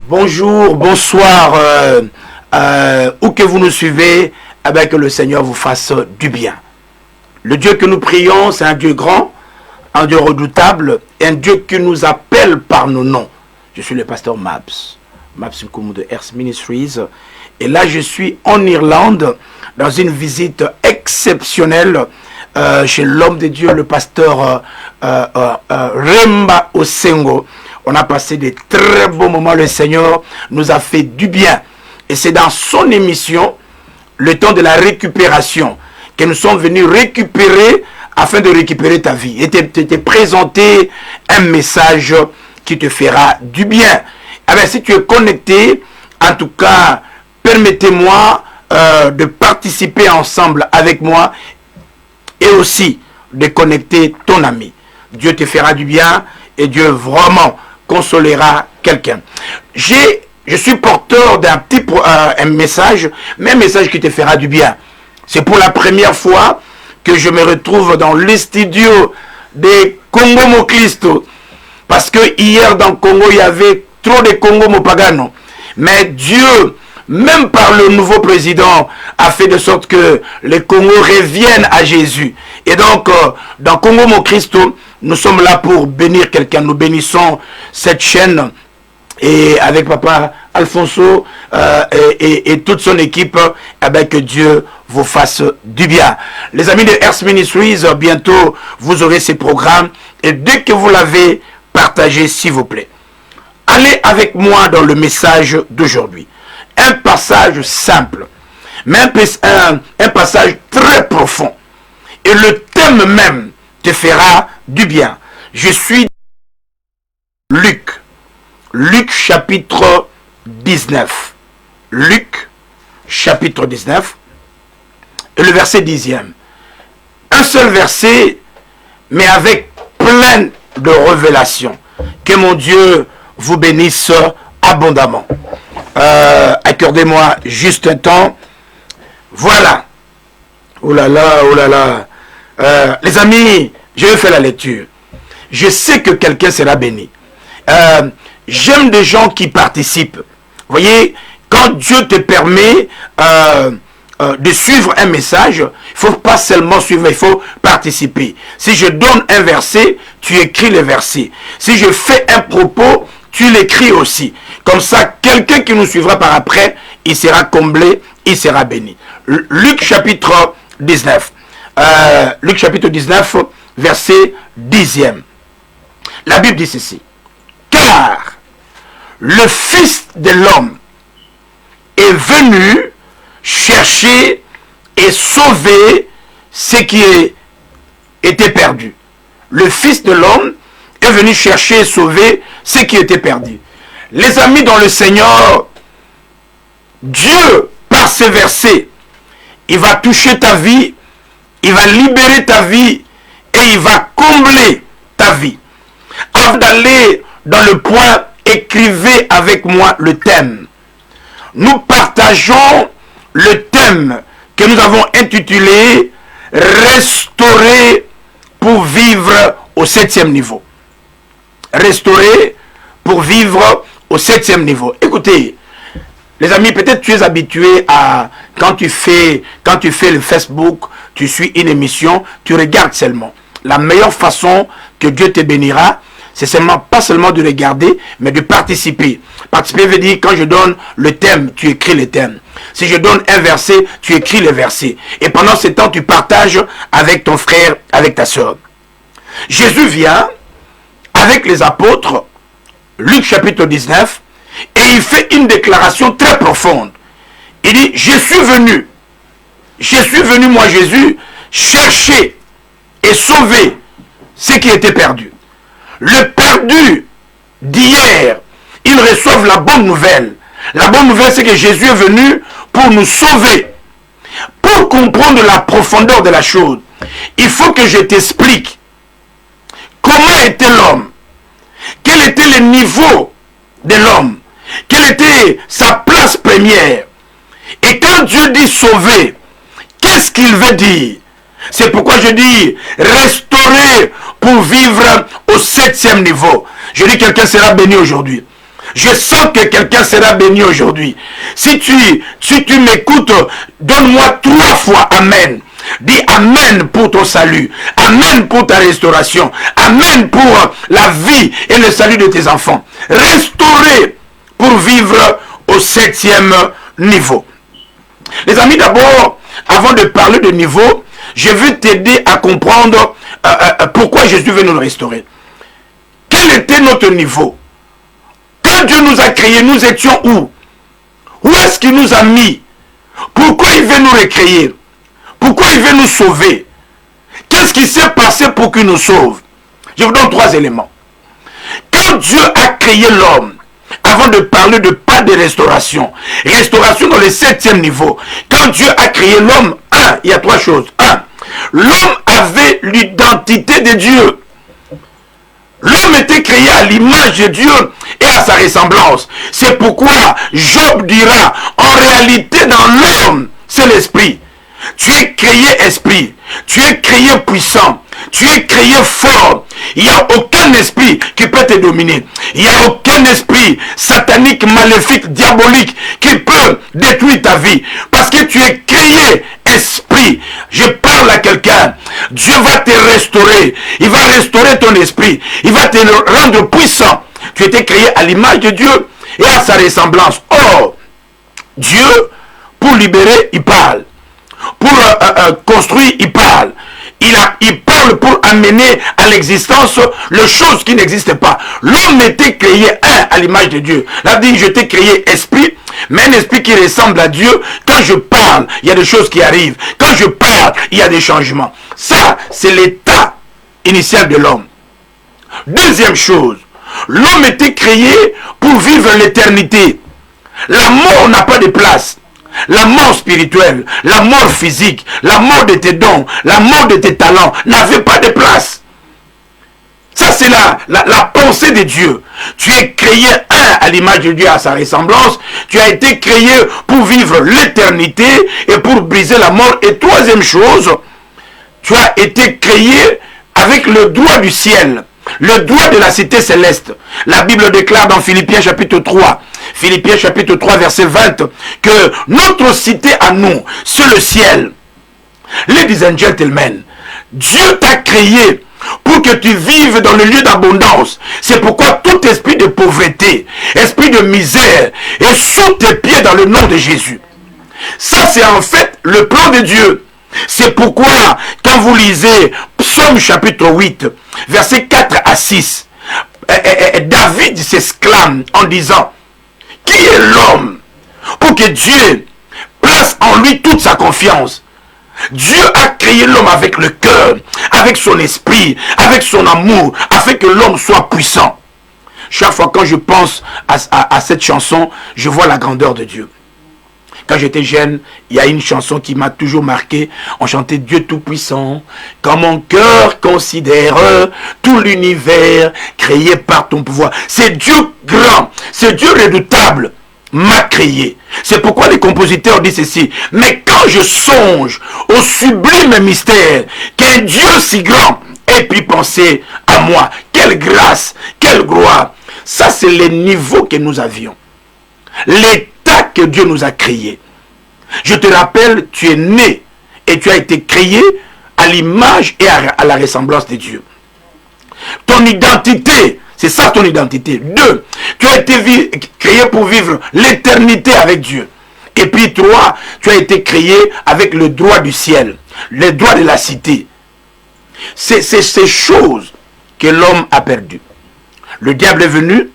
Bonjour, bonsoir, où que vous nous suivez, que le Seigneur vous fasse du bien. Le Dieu que nous prions, c'est un Dieu grand, un Dieu redoutable, et un Dieu qui nous appelle par nos noms. Je suis le pasteur Mabs Nkoumou de Earth Ministries, et là je suis en Irlande, dans une visite exceptionnelle chez l'homme de Dieu, le pasteur Remba Osengo. On a passé des très beaux moments, le Seigneur nous a fait du bien. Et c'est dans son émission, le temps de la récupération, que nous sommes venus récupérer afin de récupérer ta vie. Et te présenter un message qui te fera du bien. Si tu es connecté, en tout cas, permettez-moi de participer ensemble avec moi et aussi de connecter ton ami. Dieu te fera du bien et Dieu vraiment consolera quelqu'un. Je suis porteur d'un petit un message, mais un message qui te fera du bien. C'est pour la première fois que je me retrouve dans les studios de Congo Mokristo. Parce que hier dans le Congo, il y avait trop de Congo Mopagano. Mais Dieu, même par le nouveau président, a fait de sorte que les Congos reviennent à Jésus. Et donc, dans Congo Mokristo, nous sommes là pour bénir quelqu'un. Nous bénissons cette chaîne et avec papa Alfonso et toute son équipe, que Dieu vous fasse du bien. Les amis de Earth Ministries, bientôt vous aurez ces programmes et dès que vous l'avez, partagez s'il vous plaît. Allez avec moi dans le message d'aujourd'hui. Un passage simple, mais un passage très profond. Et le thème même te fera du bien. Je suis Luc chapitre 19. Luc chapitre 19 et le verset 10e. Un seul verset, mais avec plein de révélations. Que mon Dieu vous bénisse abondamment. Accordez-moi juste un temps. Voilà. Oh là là, oh là là. Les amis, je vais faire la lecture. Je sais que quelqu'un sera béni. J'aime des gens qui participent. Vous voyez, quand Dieu te permet de suivre un message, il ne faut pas seulement suivre, il faut participer. Si je donne un verset, tu écris le verset. Si je fais un propos, tu l'écris aussi. Comme ça, quelqu'un qui nous suivra par après, il sera comblé, il sera béni. Luc chapitre 19. Luc chapitre 19, verset 10e. La Bible dit ceci. Car le Fils de l'homme est venu chercher et sauver ce qui était perdu. Le Fils de l'homme est venu chercher et sauver ce qui était perdu. Les amis dans le Seigneur, Dieu, par ces versets, il va toucher ta vie, il va libérer ta vie et il va combler ta vie. Avant d'aller dans le point, écrivez avec moi le thème. Nous partageons le thème que nous avons intitulé « Restaurer pour vivre au 7e niveau ». Restaurer pour vivre au 7e niveau. Écoutez, les amis, peut-être tu es habitué à, quand tu fais le Facebook, tu suis une émission, tu regardes seulement. La meilleure façon que Dieu te bénira, c'est seulement, pas seulement de regarder, mais de participer. Participer veut dire, quand je donne le thème, tu écris le thème. Si je donne un verset, tu écris le verset. Et pendant ce temps, tu partages avec ton frère, avec ta soeur. Jésus vient avec les apôtres, Luc chapitre 19, et il fait une déclaration très profonde. Il dit, je suis venu, moi Jésus, chercher et sauver ce qui était perdu. Le perdu d'hier, ils reçoivent la bonne nouvelle. La bonne nouvelle, c'est que Jésus est venu pour nous sauver. Pour comprendre la profondeur de la chose, il faut que je t'explique comment était l'homme, quel était le niveau de l'homme, quelle était sa place première. Et quand Dieu dit sauver, qu'est-ce qu'il veut dire? C'est pourquoi je dis restaurer pour vivre au 7e niveau. Je dis quelqu'un sera béni aujourd'hui. Je sens que quelqu'un sera béni aujourd'hui. Si tu m'écoutes, donne-moi 3 fois Amen. Dis Amen pour ton salut. Amen pour ta restauration. Amen pour la vie et le salut de tes enfants. Restaurer pour vivre au 7e niveau. Les amis, d'abord, avant de parler de niveau, je veux t'aider à comprendre pourquoi Jésus veut nous restaurer. Quel était notre niveau? Quand Dieu nous a créés, nous étions où? Où est-ce qu'il nous a mis? Pourquoi il veut nous recréer? Pourquoi il veut nous sauver? Qu'est-ce qui s'est passé pour qu'il nous sauve? Je vous donne 3 éléments. Quand Dieu a créé l'homme, avant de parler de pas de restauration, restauration dans le 7e niveau, quand Dieu a créé l'homme, il y a 3 choses. 1, l'homme avait l'identité de Dieu. L'homme était créé à l'image de Dieu et à sa ressemblance. C'est pourquoi Job dira, en réalité dans l'homme, c'est l'esprit. Tu es créé esprit, tu es créé puissant, tu es créé fort. Il n'y a aucun esprit qui peut te dominer. Il n'y a aucun esprit satanique, maléfique, diabolique qui peut détruire ta vie. Parce que tu es créé esprit. Je parle à quelqu'un. Dieu va te restaurer. Il va restaurer ton esprit. Il va te rendre puissant. Tu étais créé à l'image de Dieu et à sa ressemblance. Or, Dieu, pour libérer, il parle. Pour construire, il parle. Il parle pour amener à l'existence les choses qui n'existent pas. L'homme était créé à l'image de Dieu. Là, dit, je t'ai créé esprit, mais un esprit qui ressemble à Dieu. Quand je parle, il y a des choses qui arrivent. Quand je parle, il y a des changements. Ça, c'est l'état initial de l'homme. Deuxième chose, l'homme était créé pour vivre l'éternité. La mort n'a pas de place. La mort spirituelle, la mort physique, la mort de tes dons, la mort de tes talents n'avait pas de place. Ça, c'est la pensée de Dieu. Tu es créé à l'image de Dieu, à sa ressemblance. Tu as été créé pour vivre l'éternité et pour briser la mort. Et troisième chose, tu as été créé avec le droit du ciel, le droit de la cité céleste. La Bible déclare dans Philippiens chapitre 3, Philippiens chapitre 3 verset 20, que notre cité à nous, c'est le ciel. Ladies and gentlemen, Dieu t'a créé pour que tu vives dans le lieu d'abondance. C'est pourquoi tout esprit de pauvreté, esprit de misère est sous tes pieds dans le nom de Jésus. Ça, c'est en fait le plan de Dieu. C'est pourquoi, quand vous lisez Psaume chapitre 8, versets 4 à 6, David s'exclame en disant, qui est l'homme pour que Dieu place en lui toute sa confiance? Dieu a créé l'homme avec le cœur, avec son esprit, avec son amour, afin que l'homme soit puissant. Chaque fois quand je pense à cette chanson, je vois la grandeur de Dieu. Quand j'étais jeune, il y a une chanson qui m'a toujours marqué. On chantait Dieu Tout-Puissant. Quand mon cœur considère tout l'univers créé par ton pouvoir. C'est Dieu grand, c'est Dieu redoutable m'a créé. C'est pourquoi les compositeurs disent ceci. Mais quand je songe au sublime mystère qu'un Dieu si grand ait pu penser à moi, quelle grâce, quelle gloire. Ça, c'est les niveaux que nous avions. L'état que Dieu nous a créé. Je te rappelle, tu es né et tu as été créé à l'image et à la ressemblance de Dieu. Ton identité, c'est ça ton identité. 2, tu as été créé pour vivre l'éternité avec Dieu. Et puis 3, tu as été créé avec le droit du ciel, le droit de la cité. C'est ces choses que l'homme a perdues. Le diable est venu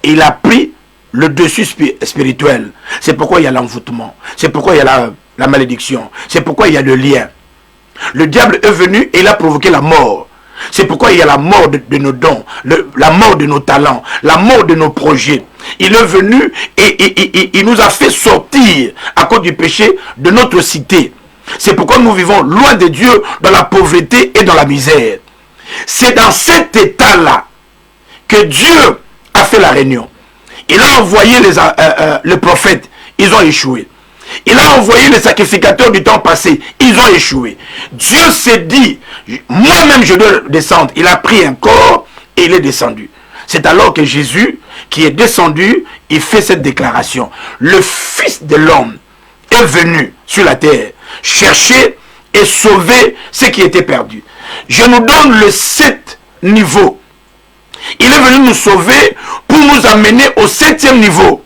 et il a pris le dessus spirituel. C'est pourquoi il y a l'envoûtement. C'est pourquoi il y a la malédiction. C'est pourquoi il y a le lien. Le diable est venu et il a provoqué la mort. C'est pourquoi il y a la mort de nos dons, la mort de nos talents, la mort de nos projets. Il est venu et il nous a fait sortir à cause du péché de notre cité. C'est pourquoi nous vivons loin de Dieu, dans la pauvreté et dans la misère. C'est dans cet état-là que Dieu a fait la réunion. Il a envoyé les prophètes, ils ont échoué. Il a envoyé les sacrificateurs du temps passé, ils ont échoué. Dieu s'est dit, moi-même je dois descendre. Il a pris un corps et il est descendu. C'est alors que Jésus, qui est descendu, il fait cette déclaration. Le Fils de l'homme est venu sur la terre chercher et sauver ce qui était perdu. Je nous donne le 7 niveau. Il est venu nous sauver pour nous amener au 7e niveau.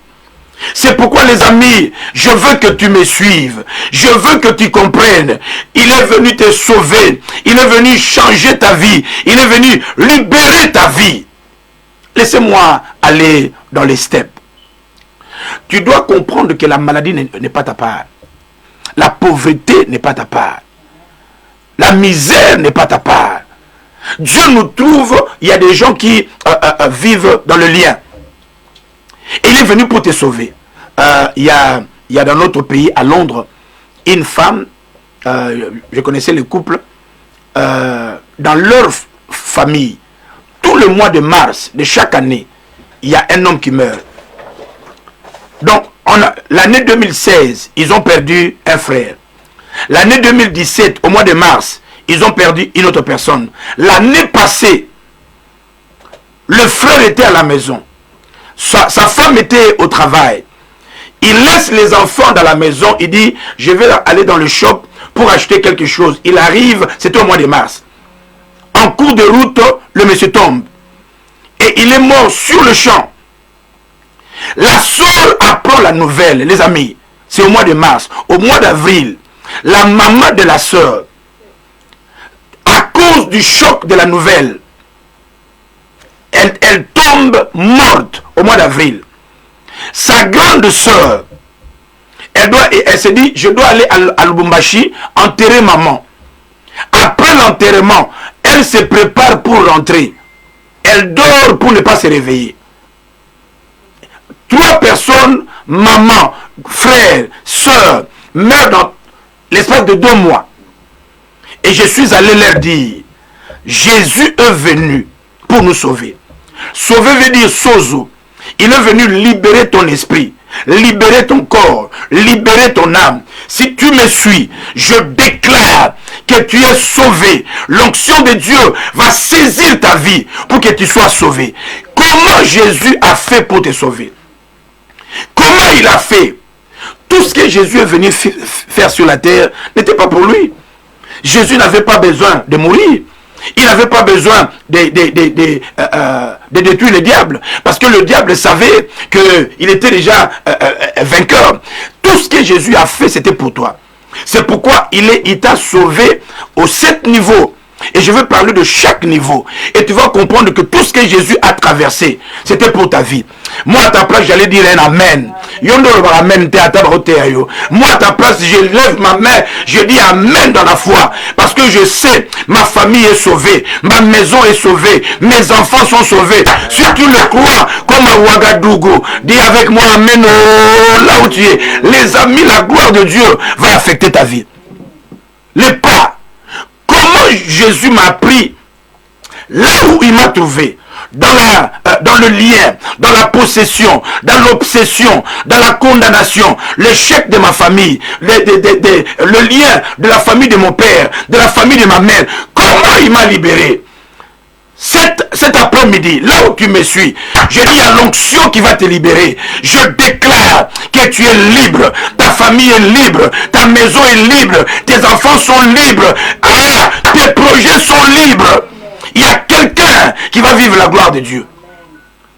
C'est pourquoi les amis, je veux que tu me suives. Je veux que tu comprennes. Il est venu te sauver. Il est venu changer ta vie. Il est venu libérer ta vie. Laissez-moi aller dans les steps. Tu dois comprendre que la maladie n'est pas ta part. La pauvreté n'est pas ta part. La misère n'est pas ta part. Dieu nous trouve, il y a des gens qui vivent dans le lien. Il est venu pour te sauver. Il y a dans notre pays, à Londres, une femme, je connaissais le couple, dans leur famille, tout le mois de mars de chaque année, il y a un homme qui meurt. Donc, l'année 2016, ils ont perdu un frère. L'année 2017, au mois de mars, ils ont perdu une autre personne. L'année passée, le frère était à la maison. Sa femme était au travail. Il laisse les enfants dans la maison. Il dit, je vais aller dans le shop pour acheter quelque chose. Il arrive, c'était au mois de mars. En cours de route, le monsieur tombe. Et il est mort sur le champ. La sœur apprend la nouvelle, les amis. C'est au mois de mars. Au mois d'avril, la maman de la sœur, à cause du choc de la nouvelle, elle tombe morte au mois d'avril. Sa grande sœur, elle se dit, je dois aller à Lubumbashi enterrer maman. Après l'enterrement, elle se prépare pour rentrer. Elle dort pour ne pas se réveiller. 3 personnes, maman, frère, sœur, meurent dans l'espace de 2 mois. Et je suis allé leur dire, Jésus est venu pour nous sauver. Sauver veut dire sozo. Il est venu libérer ton esprit, libérer ton corps, libérer ton âme. Si tu me suis, je déclare que tu es sauvé. L'onction de Dieu va saisir ta vie pour que tu sois sauvé. Comment Jésus a fait pour te sauver? Comment il a fait? Tout ce que Jésus est venu faire sur la terre n'était pas pour lui. Jésus n'avait pas besoin de mourir. Il n'avait pas besoin de détruire le diable. Parce que le diable savait qu'il était déjà vainqueur. Tout ce que Jésus a fait, c'était pour toi. C'est pourquoi il t'a sauvé au 7 niveaux. Et je veux parler de chaque niveau. Et tu vas comprendre que tout ce que Jésus a traversé, c'était pour ta vie. Moi, à ta place, j'allais dire un amen. Moi, à ta place, je lève ma main, je dis amen dans la foi. Parce que je sais, ma famille est sauvée, ma maison est sauvée, mes enfants sont sauvés. Si tu le crois, comme à Ouagadougou, dis avec moi amen, oh, là où tu es. Les amis, la gloire de Dieu va affecter ta vie. Les pas. Comment Jésus m'a pris là où il m'a trouvé, dans le lien, dans la possession, dans l'obsession, dans la condamnation, l'échec de ma famille, le lien de la famille de mon père, de la famille de ma mère. Comment il m'a libéré? Cet après-midi, là où tu me suis, je dis à l'onction qui va te libérer. Je déclare que tu es libre, ta famille est libre, ta maison est libre, tes enfants sont libres, tes projets sont libres. Il y a quelqu'un qui va vivre la gloire de Dieu.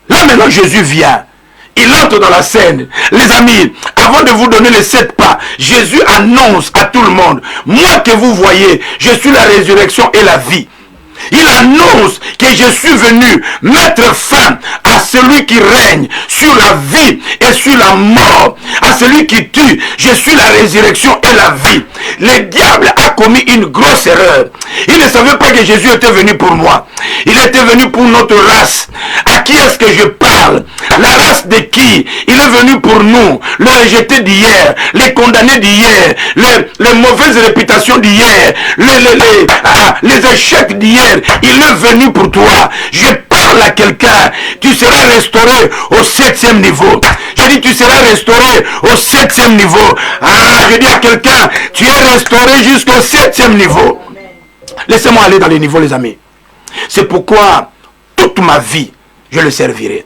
Là maintenant Jésus vient. Il entre dans la scène. Les amis, avant de vous donner les 7 pas, Jésus annonce à tout le monde, moi que vous voyez, je suis la résurrection et la vie. Il annonce que je suis venu mettre fin à celui qui règne sur la vie et sur la mort, à celui qui tue. Je suis la résurrection et la vie. Le diable a commis une grosse erreur. Il ne savait pas que Jésus était venu pour moi. Il était venu pour notre race. À qui est-ce que je parle? La race de qui? Il est venu pour nous. Le rejeté d'hier, les condamnés d'hier, les mauvaises réputations d'hier, les échecs d'hier. Il est venu pour toi. Je parle à quelqu'un. Tu seras restauré au 7e niveau. Je dis tu seras restauré au 7e niveau. Je dis à quelqu'un, tu es restauré jusqu'au 7e niveau. Laissez-moi aller dans les niveaux, les amis. C'est pourquoi toute ma vie, je le servirai.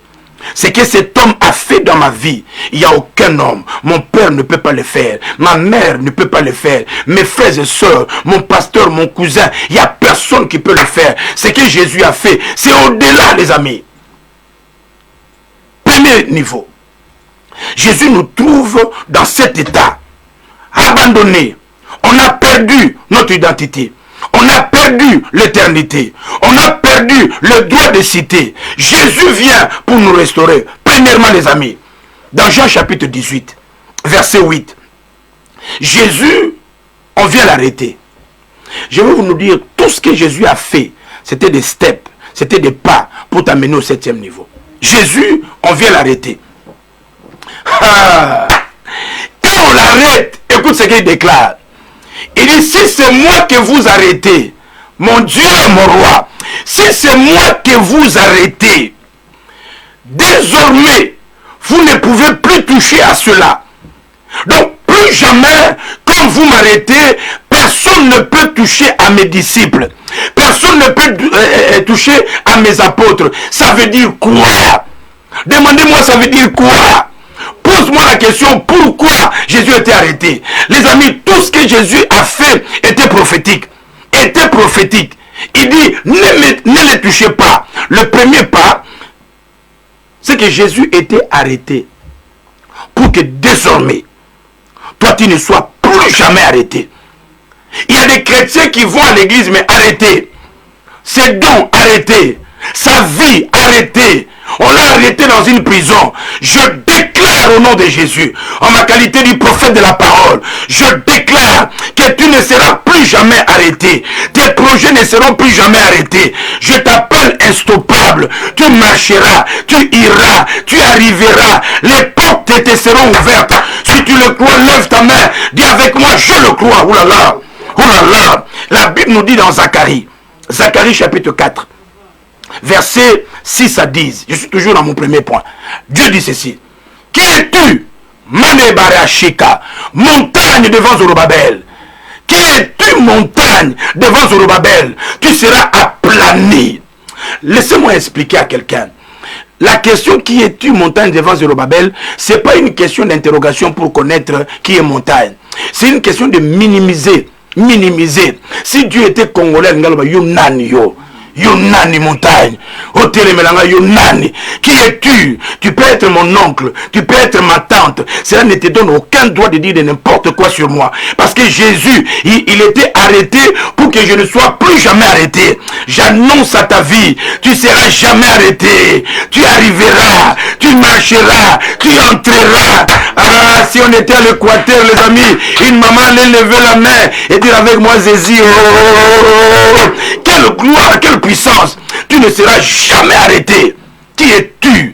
Ce que cet homme a fait dans ma vie, il n'y a aucun homme. Mon père ne peut pas le faire. Ma mère ne peut pas le faire. Mes frères et sœurs, mon pasteur, mon cousin, il n'y a personne qui peut le faire. Ce que Jésus a fait, c'est au-delà, les amis. Premier niveau. Jésus nous trouve dans cet état. Abandonné. On a perdu notre identité. On a perdu l'éternité. On a perdu le droit de citer. Jésus vient pour nous restaurer. Premièrement, les amis, dans Jean chapitre 18, verset 8, Jésus, on vient l'arrêter. Je vais vous dire, tout ce que Jésus a fait, c'était des steps, c'était des pas pour t'amener au 7e niveau. Jésus, on vient l'arrêter. Quand on l'arrête, écoute ce qu'il déclare. Il dit, si c'est moi que vous arrêtez, mon Dieu et mon roi, si c'est moi que vous arrêtez, désormais, vous ne pouvez plus toucher à cela. Donc, plus jamais, quand vous m'arrêtez, personne ne peut toucher à mes disciples. Personne ne peut toucher à mes apôtres. Ça veut dire quoi? Demandez-moi, ça veut dire quoi? Pose-moi la question, pourquoi Jésus était arrêté? Les amis, tout ce que Jésus a fait était prophétique. Était prophétique. Il dit, ne les touchez pas. Le premier pas, c'est que Jésus était arrêté. Pour que désormais, toi tu ne sois plus jamais arrêté. Il y a des chrétiens qui vont à l'église, mais arrêtés. Ses dons arrêtés. Sa vie arrêtée. On l'a arrêté dans une prison. Je déclare au nom de Jésus, en ma qualité du prophète de la parole, je déclare que tu ne seras plus jamais arrêté. Tes projets ne seront plus jamais arrêtés. Je t'appelle instoppable. Tu marcheras, tu iras, tu arriveras. Les portes te seront ouvertes. Si tu le crois, lève ta main. Dis avec moi, je le crois. Ouh là là, ouh là là. La Bible nous dit dans Zacharie, Zacharie chapitre 4. Versets 6 à 10. Je suis toujours dans mon premier point. Dieu dit ceci. Qui es-tu, Manebarashika, montagne devant Zorobabel? Qui es-tu, montagne devant Zorobabel? Tu seras aplani. Laissez-moi expliquer à quelqu'un. La question qui es-tu, montagne devant Zorobabel, ce n'est pas une question d'interrogation pour connaître qui est montagne. C'est une question de minimiser. Minimiser. Si Dieu était congolais, Yonani montagne, hôtel Melanga Yonani, qui es-tu? Tu peux être mon oncle, tu peux être ma tante. Cela ne te donne aucun droit de dire de n'importe quoi sur moi. Parce que Jésus, il était arrêté pour que je ne sois plus jamais arrêté. J'annonce à ta vie, tu seras jamais arrêté. Tu arriveras, tu marcheras, tu entreras. Ah, si on était à l'Équateur, les amis, une maman allait lever la main et dire avec moi, Zézi, oh, quelle gloire, quelle puissance. Tu ne seras jamais arrêté. Qui es-tu?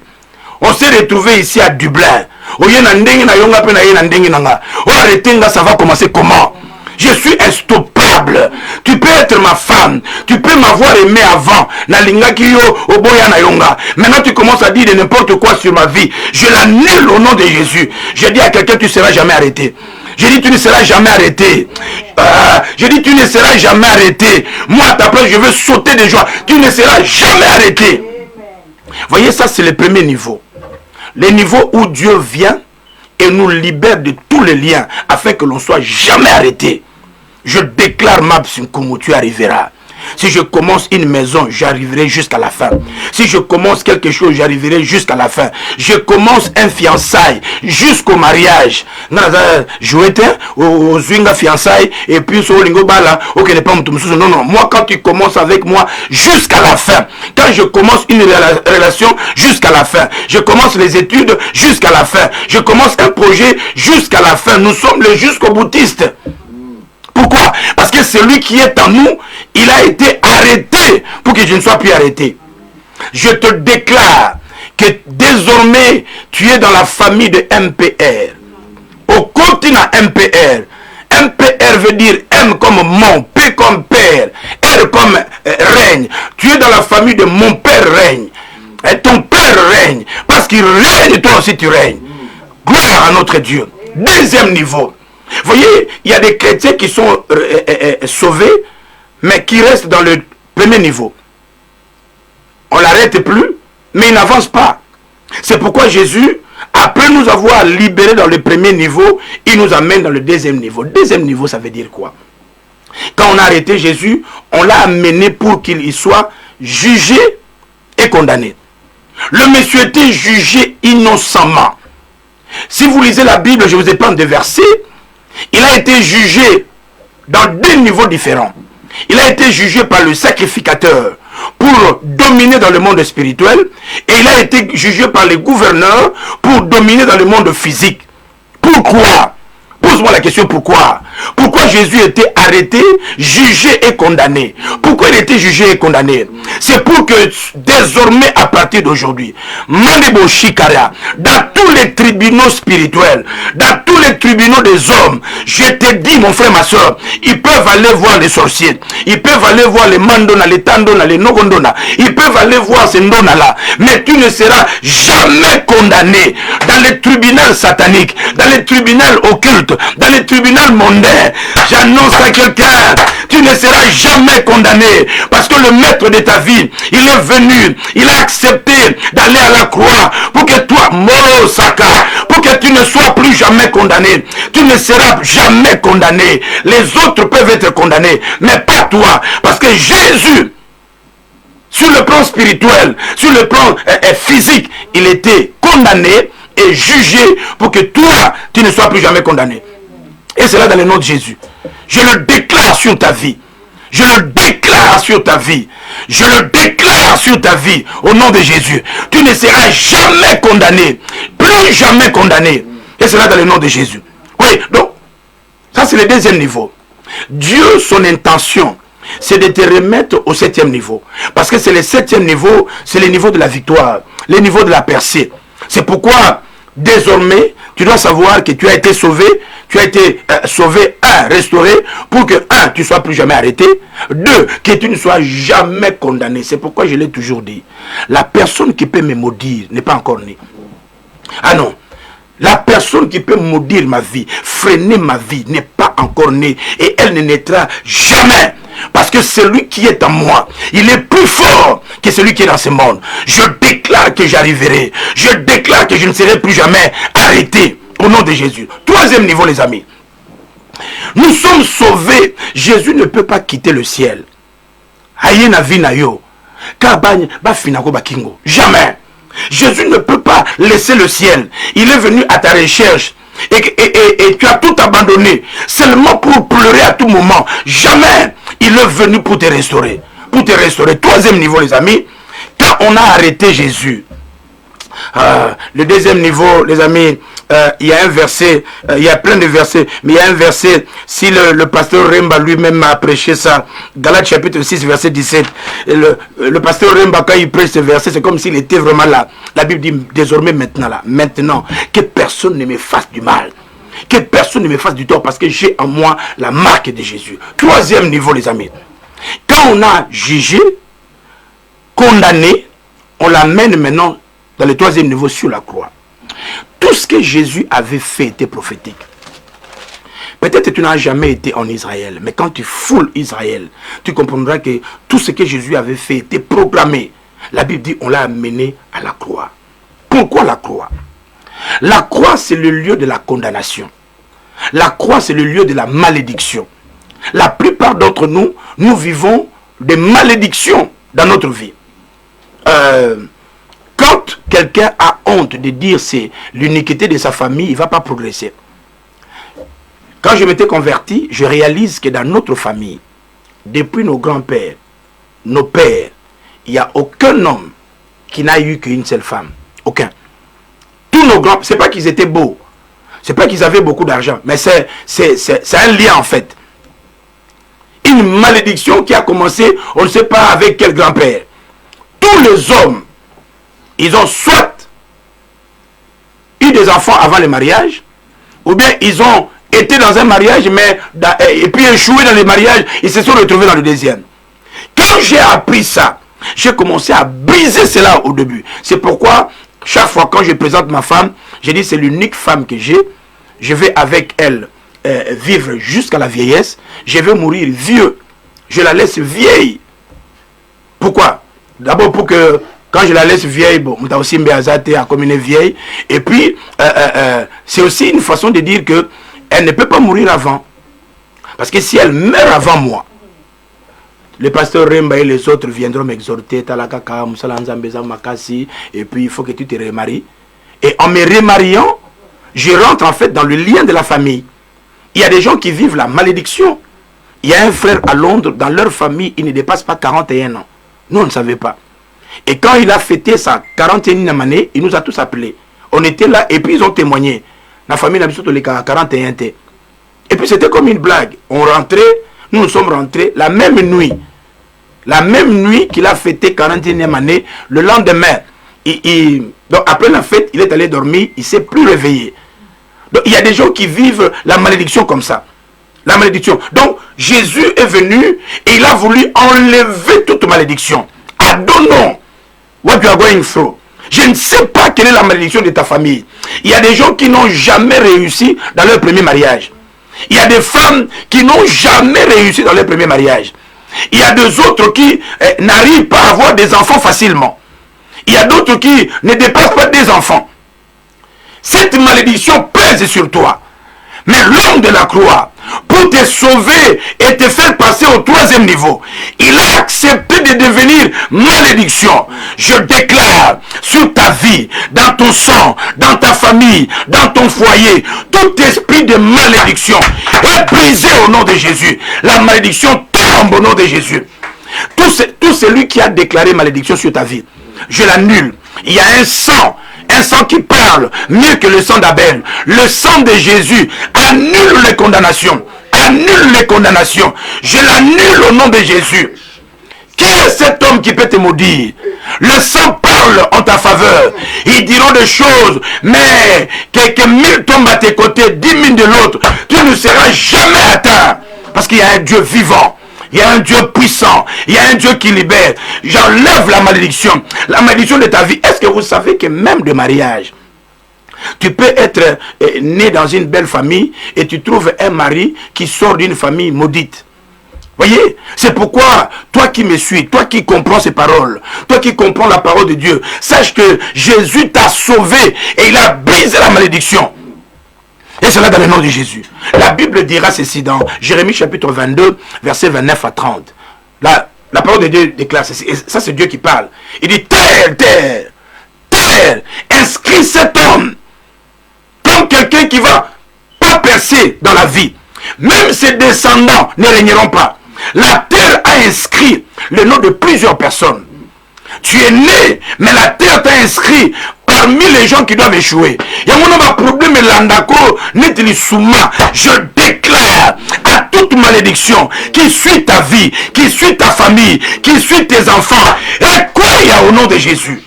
On s'est retrouvé ici à Dublin. Ça va commencer comment? Je suis instoppable. Tu peux être ma femme. Tu peux m'avoir aimé avant. Maintenant tu commences à dire de n'importe quoi sur ma vie. Je l'annule au nom de Jésus. Je dis à quelqu'un, tu ne seras jamais arrêté. Je dis, tu ne seras jamais arrêté. Je dis, tu ne seras jamais arrêté. Moi, à ta place, je veux sauter de joie. Tu ne seras jamais arrêté. Voyez, ça, c'est le premier niveau. Le niveau où Dieu vient et nous libère de tous les liens afin que l'on ne soit jamais arrêté. Je déclare, Mabsinkumu, tu arriveras. Si je commence une maison, j'arriverai jusqu'à la fin. Si je commence quelque chose, j'arriverai jusqu'à la fin. Je commence un fiançailles jusqu'au mariage. Jouer au zwinga fiançailles et puis au lingo bala, ok, n'est pas non, non. Moi, quand tu commences avec moi jusqu'à la fin, quand je commence une relation jusqu'à la fin, je commence les études jusqu'à la fin, je commence un projet jusqu'à la fin. Nous sommes les jusqu'au boutistes. Pourquoi? Parce que celui qui est en nous, il a été arrêté pour que je ne sois plus arrêté. Je te déclare que désormais, tu es dans la famille de MPR. Au continent MPR. MPR veut dire M comme mon, P comme père, R comme règne. Tu es dans la famille de mon père règne. Et ton père règne. Parce qu'il règne et toi aussi tu règnes. Gloire à notre Dieu. Deuxième niveau. Vous voyez, il y a des chrétiens qui sont sauvés, mais qui restent dans le premier niveau. On ne l'arrête plus, mais il n'avance pas. C'est pourquoi Jésus, après nous avoir libérés dans le premier niveau, il nous amène dans le deuxième niveau. Deuxième niveau, ça veut dire quoi? Quand on a arrêté Jésus, on l'a amené pour qu'il y soit jugé et condamné. Le monsieur était jugé innocemment. Si vous lisez la Bible, je vous ai pris des versets, il a été jugé dans deux niveaux différents. Il a été jugé par le sacrificateur pour dominer dans le monde spirituel, et il a été jugé par les gouverneurs pour dominer dans le monde physique. Pourquoi? Pose-moi la question, pourquoi? Pourquoi Jésus était arrêté, jugé et condamné? Pourquoi il était jugé et condamné? C'est pour que désormais, à partir d'aujourd'hui, Mandebo Shikara, dans tous les tribunaux spirituels, dans tous les tribunaux des hommes, je te dis, mon frère, ma soeur, ils peuvent aller voir les sorciers, ils peuvent aller voir les mandona, les tandona, les nogondona, ils peuvent aller voir ces ndona-là, mais tu ne seras jamais condamné dans les tribunaux sataniques, dans les tribunaux occultes, dans les tribunaux mondains. J'annonce à quelqu'un, tu ne seras jamais condamné, parce que le maître de ta vie, il est venu, il a accepté d'aller à la croix pour que toi, Moro Saka, pour que tu ne sois plus jamais condamné. Tu ne seras jamais condamné. Les autres peuvent être condamnés, mais pas toi, parce que Jésus, sur le plan spirituel, sur le plan physique, il était condamné et jugé pour que toi, tu ne sois plus jamais condamné. Et c'est là dans le nom de Jésus. Je le déclare sur ta vie. Je le déclare sur ta vie. Je le déclare sur ta vie. Au nom de Jésus. Tu ne seras jamais condamné. Plus jamais condamné. Et c'est là dans le nom de Jésus. Oui, donc, ça c'est le deuxième niveau. Dieu, son intention, c'est de te remettre au septième niveau. Parce que c'est le septième niveau, c'est le niveau de la victoire. Le niveau de la percée. C'est pourquoi, désormais, tu dois savoir que tu as été sauvé. Tu as été sauvé, restauré, pour que, tu ne sois plus jamais arrêté. 2, que tu ne sois jamais condamné. C'est pourquoi je l'ai toujours dit. La personne qui peut me maudire n'est pas encore née. Ah non. La personne qui peut maudire ma vie, freiner ma vie, n'est pas encore née. Et elle ne naîtra jamais. Parce que celui qui est en moi, il est plus fort que celui qui est dans ce monde. Je déclare que j'arriverai. Je déclare que je ne serai plus jamais arrêté. Au nom de Jésus. Troisième niveau, les amis. Nous sommes sauvés. Jésus ne peut pas quitter le ciel. Jamais. Jésus ne peut pas laisser le ciel. Il est venu à ta recherche. Et tu as tout abandonné. Seulement pour pleurer à tout moment. Jamais. Il est venu pour te restaurer. Pour te restaurer. Troisième niveau, les amis. Quand on a arrêté Jésus. Le deuxième niveau, les amis, il y a un verset, il y a plein de versets, mais il y a un verset, si le pasteur Remba lui-même a prêché ça, Galates chapitre 6, verset 17, le pasteur Remba, quand il prêche ce verset, c'est comme s'il était vraiment là. La Bible dit, désormais maintenant, que personne ne me fasse du mal, que personne ne me fasse du tort, parce que j'ai en moi la marque de Jésus. Troisième niveau, les amis, quand on a jugé, condamné, on l'amène maintenant dans le troisième niveau sur la croix. Tout ce que Jésus avait fait était prophétique. Peut-être que tu n'as jamais été en Israël, mais quand tu foules Israël, tu comprendras que tout ce que Jésus avait fait était programmé. La Bible dit on l'a amené à la croix. Pourquoi la croix? La croix, c'est le lieu de la condamnation. La croix, c'est le lieu de la malédiction. La plupart d'entre nous, nous vivons des malédictions dans notre vie. Quand quelqu'un a honte de dire c'est l'uniquité de sa famille, il ne va pas progresser. Quand je m'étais converti, je réalise que dans notre famille, depuis nos grands-pères, nos pères, il n'y a aucun homme qui n'a eu qu'une seule femme. Aucun. Tous nos grands, c'est pas qu'ils étaient beaux, c'est pas qu'ils avaient beaucoup d'argent, mais c'est un lien en fait. Une malédiction qui a commencé, on ne sait pas avec quel grand-père. Tous les hommes, ils ont soit eu des enfants avant le mariage, ou bien ils ont été dans un mariage, mais et puis échoué dans le mariage, ils se sont retrouvés dans le deuxième. Quand j'ai appris ça, j'ai commencé à briser cela au début. C'est pourquoi, chaque fois quand je présente ma femme, je dis c'est l'unique femme que j'ai. Je vais avec elle vivre jusqu'à la vieillesse. Je vais mourir vieux. Je la laisse vieille. Pourquoi? D'abord pour que Quand je la laisse vieille, bon, on aussi Mbéazate a comme une vieille. Et puis, c'est aussi une façon de dire que elle ne peut pas mourir avant. Parce que si elle meurt avant moi, les pasteurs Remba et les autres viendront m'exhorter, Talakaka, Moussalanzambeza, Makasi, et puis il faut que tu te remaries. Et en me remariant, je rentre en fait dans le lien de la famille. Il y a des gens qui vivent la malédiction. Il y a un frère à Londres, dans leur famille, il ne dépasse pas 41 ans. Nous, on ne savait pas. Et quand il a fêté sa 41e année, il nous a tous appelés. On était là et puis ils ont témoigné. La famille n'a pas les 41 ans. Et puis c'était comme une blague. On rentrait, nous sommes rentrés la même nuit. La même nuit qu'il a fêté 41e année, le lendemain, donc après la fête, il est allé dormir, il ne s'est plus réveillé. Donc il y a des gens qui vivent la malédiction comme ça. La malédiction. Donc Jésus est venu et il a voulu enlever toute malédiction. I don't know what you are going through. Je ne sais pas quelle est la malédiction de ta famille. Il y a des gens qui n'ont jamais réussi dans leur premier mariage. Il y a des femmes qui n'ont jamais réussi dans leur premier mariage. Il y a des autres qui n'arrivent pas à avoir des enfants facilement. Il y a d'autres qui ne dépassent pas des enfants. Cette malédiction pèse sur toi. Mais l'homme de la croix, pour te sauver et te faire passer au 3e niveau, il a accepté de devenir malédiction. Je déclare sur ta vie, dans ton sang, dans ta famille, dans ton foyer, tout esprit de malédiction est brisé au nom de Jésus. La malédiction tombe au nom de Jésus. Tout celui qui a déclaré malédiction sur ta vie, je l'annule. Il y a un sang qui parle mieux que le sang d'Abel. Le sang de Jésus annule les condamnations. Annule les condamnations. Je l'annule au nom de Jésus. Qui est cet homme qui peut te maudire? Le sang parle en ta faveur. Ils diront des choses, mais que 1000 tombent à tes côtés, 10 000 de l'autre, tu ne seras jamais atteint. Parce qu'il y a un Dieu vivant. Il y a un Dieu puissant. Il y a un Dieu qui libère. J'enlève la malédiction. La malédiction de ta vie. Est-ce que vous savez que même de mariage, tu peux être né dans une belle famille et tu trouves un mari qui sort d'une famille maudite. Voyez, c'est pourquoi, toi qui me suis, toi qui comprends ces paroles, toi qui comprends la parole de Dieu, sache que Jésus t'a sauvé et il a brisé la malédiction. Et cela dans le nom de Jésus. La Bible dira ceci dans Jérémie chapitre 22, versets 29 à 30. La parole de Dieu déclare ceci. Et ça, c'est Dieu qui parle. Il dit, terre, inscris cet homme comme quelqu'un qui va pas percer dans la vie. Même ses descendants ne régneront pas. La terre a inscrit le nom de plusieurs personnes. Tu es né, mais la terre t'a inscrit parmi les gens qui doivent échouer. Il y a un problème, je déclare à toute malédiction qui suit ta vie, qui suit ta famille, qui suit tes enfants, et quoi il y a au nom de Jésus.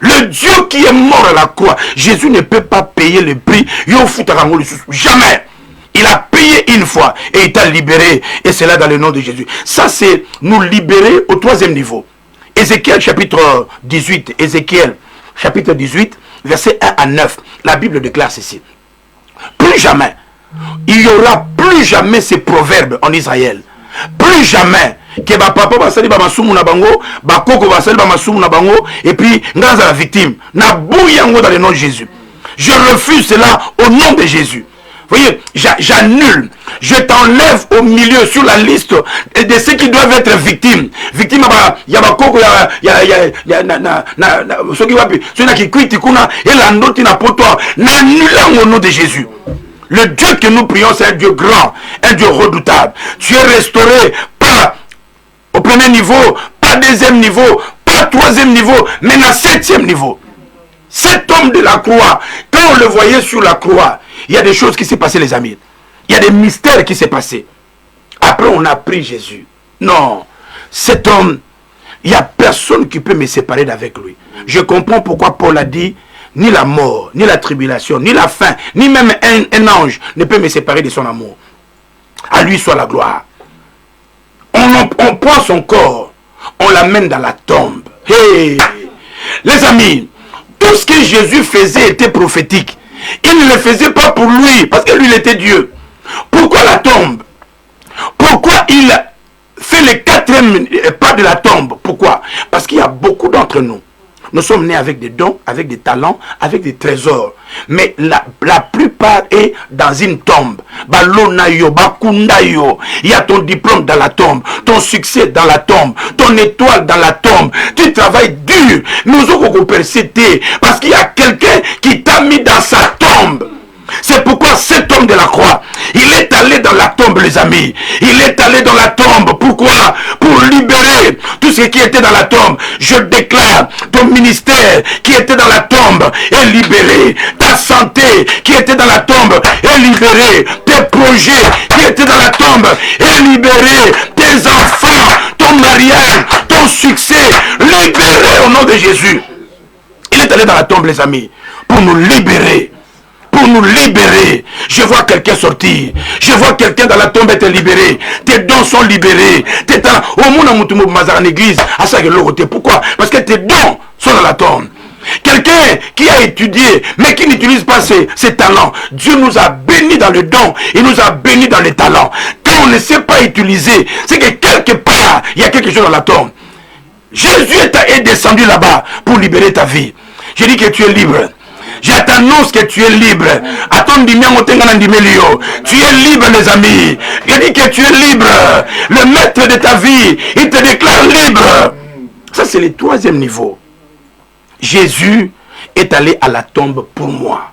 Le Dieu qui est mort à la croix, Jésus ne peut pas payer le prix. Jamais. Il a payé une fois et il t'a libéré. Et c'est là dans le nom de Jésus. Ça, c'est nous libérer au 3e niveau. Ézéchiel chapitre 18. Ézéchiel chapitre 18, versets 1 à 9. La Bible déclare ceci. Plus jamais, il n'y aura plus jamais ces proverbes en Israël. Plus jamais que papa va salir masumu na bango, bakoko va salir masumu na bango, et puis ngaza la victime. Na bouyango dans le nom de Jésus. Je refuse cela au nom de Jésus. Voyez, j'annule, je t'enlève au milieu sur la liste de ceux qui doivent être victimes. Victimes, il y a bakoko, il y a ceux qui va ceux qui quittent kuna et la note n'a pas toi. N'annulons au nom de Jésus. Le Dieu que nous prions, c'est un Dieu grand, un Dieu redoutable. Tu es restauré pas au premier niveau, pas 2e niveau, pas 3e niveau, mais à 7e niveau. Cet homme de la croix, quand on le voyait sur la croix, il y a des choses qui s'est passées, les amis. Il y a des mystères qui s'est passé. Après, on a pris Jésus. Non, cet homme, il n'y a personne qui peut me séparer d'avec lui. Je comprends pourquoi Paul a dit, ni la mort, ni la tribulation, ni la faim, ni même un ange ne peut me séparer de son amour. À lui soit la gloire. On prend son corps, on l'amène dans la tombe. Hey, les amis, tout ce que Jésus faisait était prophétique. Il ne le faisait pas pour lui, parce que lui, il était Dieu. Pourquoi la tombe? Pourquoi il fait le 4e pas de la tombe? Pourquoi? Parce Parce qu'il y a beaucoup d'entre nous. Nous sommes nés avec des dons, avec des talents, avec des trésors. Mais la plupart est dans une tombe. Balonayo, bakundayo. Il y a ton diplôme dans la tombe, ton succès dans la tombe, ton étoile dans la tombe. Tu travailles dur. Nous avons persévéré parce qu'il y a quelqu'un qui t'a mis dans sa tombe. C'est pourquoi cet homme de la croix, il est allé dans la tombe, les amis. Il est allé dans la tombe. Pourquoi? Pour libérer tout ce qui était dans la tombe. Je déclare, ton ministère qui était dans la tombe est libéré. Ta santé qui était dans la tombe est libérée. Tes projets qui étaient dans la tombe est libéré. Tes enfants, ton mariage, ton succès, libéré au nom de Jésus. Il est allé dans la tombe, les amis, pour nous libérer. Pour nous libérer. Je vois quelqu'un sortir. Je vois quelqu'un dans la tombe être libéré. Tes dons sont libérés. Tes talents. Au monde en église. Pourquoi? Parce que tes dons sont dans la tombe. Quelqu'un qui a étudié, mais qui n'utilise pas ses talents. Dieu nous a bénis dans le don. Il nous a bénis dans les talents. Quand on ne sait pas utiliser, c'est que quelque part, il y a quelque chose dans la tombe. Jésus est descendu là-bas pour libérer ta vie. Je dis que tu es libre. Je t'annonce que tu es libre. Tu es libre, les amis. Je dis que tu es libre. Le maître de ta vie, il te déclare libre. Ça, c'est le troisième niveau. Jésus est allé à la tombe pour moi.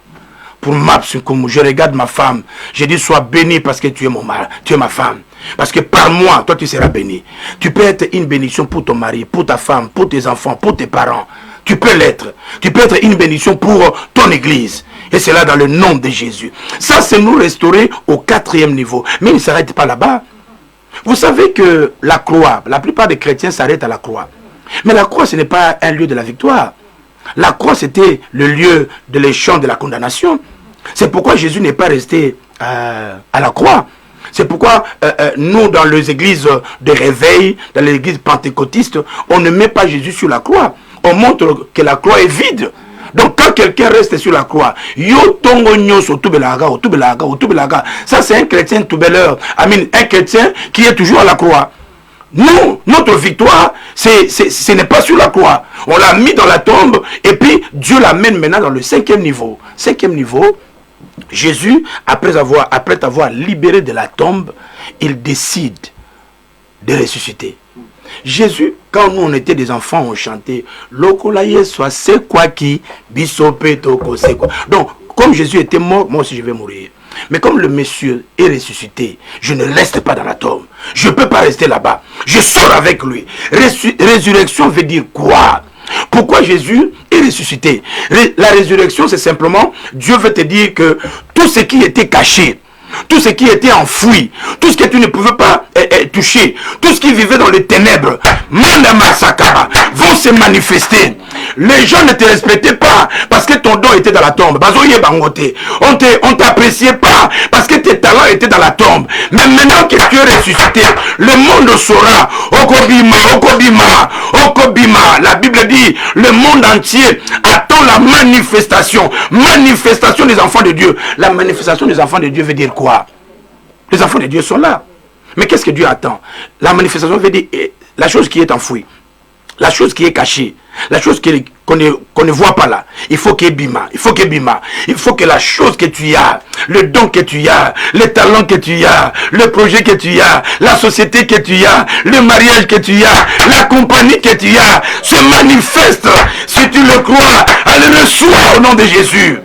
Pour ma psychomo. Je regarde ma femme. Je dis, sois béni parce que tu es mon mari. Tu es ma femme. Parce que par moi, toi, tu seras béni. Tu peux être une bénédiction pour ton mari, pour ta femme, pour tes enfants, pour tes parents. Tu peux l'être. Tu peux être une bénédiction pour ton église. Et c'est là dans le nom de Jésus. Ça, c'est nous restaurer au quatrième niveau. Mais il ne s'arrête pas là-bas. Vous savez que la croix, la plupart des chrétiens s'arrêtent à la croix. Mais la croix, ce n'est pas un lieu de la victoire. La croix, c'était le lieu de l'échange de la condamnation. C'est pourquoi Jésus n'est pas resté à la croix. C'est pourquoi nous, dans les églises de réveil, dans les églises pentecôtistes, on ne met pas Jésus sur la croix. On montre que la croix est vide. Donc quand quelqu'un reste sur la croix, ça c'est un chrétien toubelleur. Un chrétien qui est toujours à la croix. Nous, notre victoire, ce n'est pas sur la croix. On l'a mis dans la tombe et puis Dieu l'amène maintenant dans le cinquième niveau. Cinquième niveau, Jésus, après t'avoir libéré de la tombe, il décide de ressusciter. Jésus, quand nous on était des enfants, on chantait Lokolaye soit c'est quoi qui bisope toko c'est quoi. Donc, comme Jésus était mort, moi aussi je vais mourir. Mais comme le monsieur est ressuscité, je ne reste pas dans la tombe. Je ne peux pas rester là-bas. Je sors avec lui. Résurrection veut dire quoi? Pourquoi Jésus est ressuscité? La résurrection, c'est simplement, Dieu veut te dire que tout ce qui était caché, tout ce qui était enfoui, tout ce que tu ne pouvais pas toucher, tout ce qui vivait dans les ténèbres, vont se manifester. Les gens ne te respectaient pas parce que ton don était dans la tombe. On ne t'appréciait pas parce que tes talents étaient dans la tombe. Mais maintenant que tu es ressuscité, le monde saura. Okobima. La Bible dit, le monde entier attend la manifestation. Manifestation des enfants de Dieu. La manifestation des enfants de Dieu veut dire quoi? Les enfants de Dieu sont là. Mais qu'est-ce que Dieu attend? La manifestation veut dire la chose qui est enfouie, la chose qui est cachée, la chose qu'on ne voit pas là. Il faut qu'il bima. Il faut que la chose que tu as, le don que tu as, le talent que tu as, le projet que tu as, la société que tu as, le mariage que tu as, la compagnie que tu as, se manifeste. Si tu le crois, allez le soir au nom de Jésus.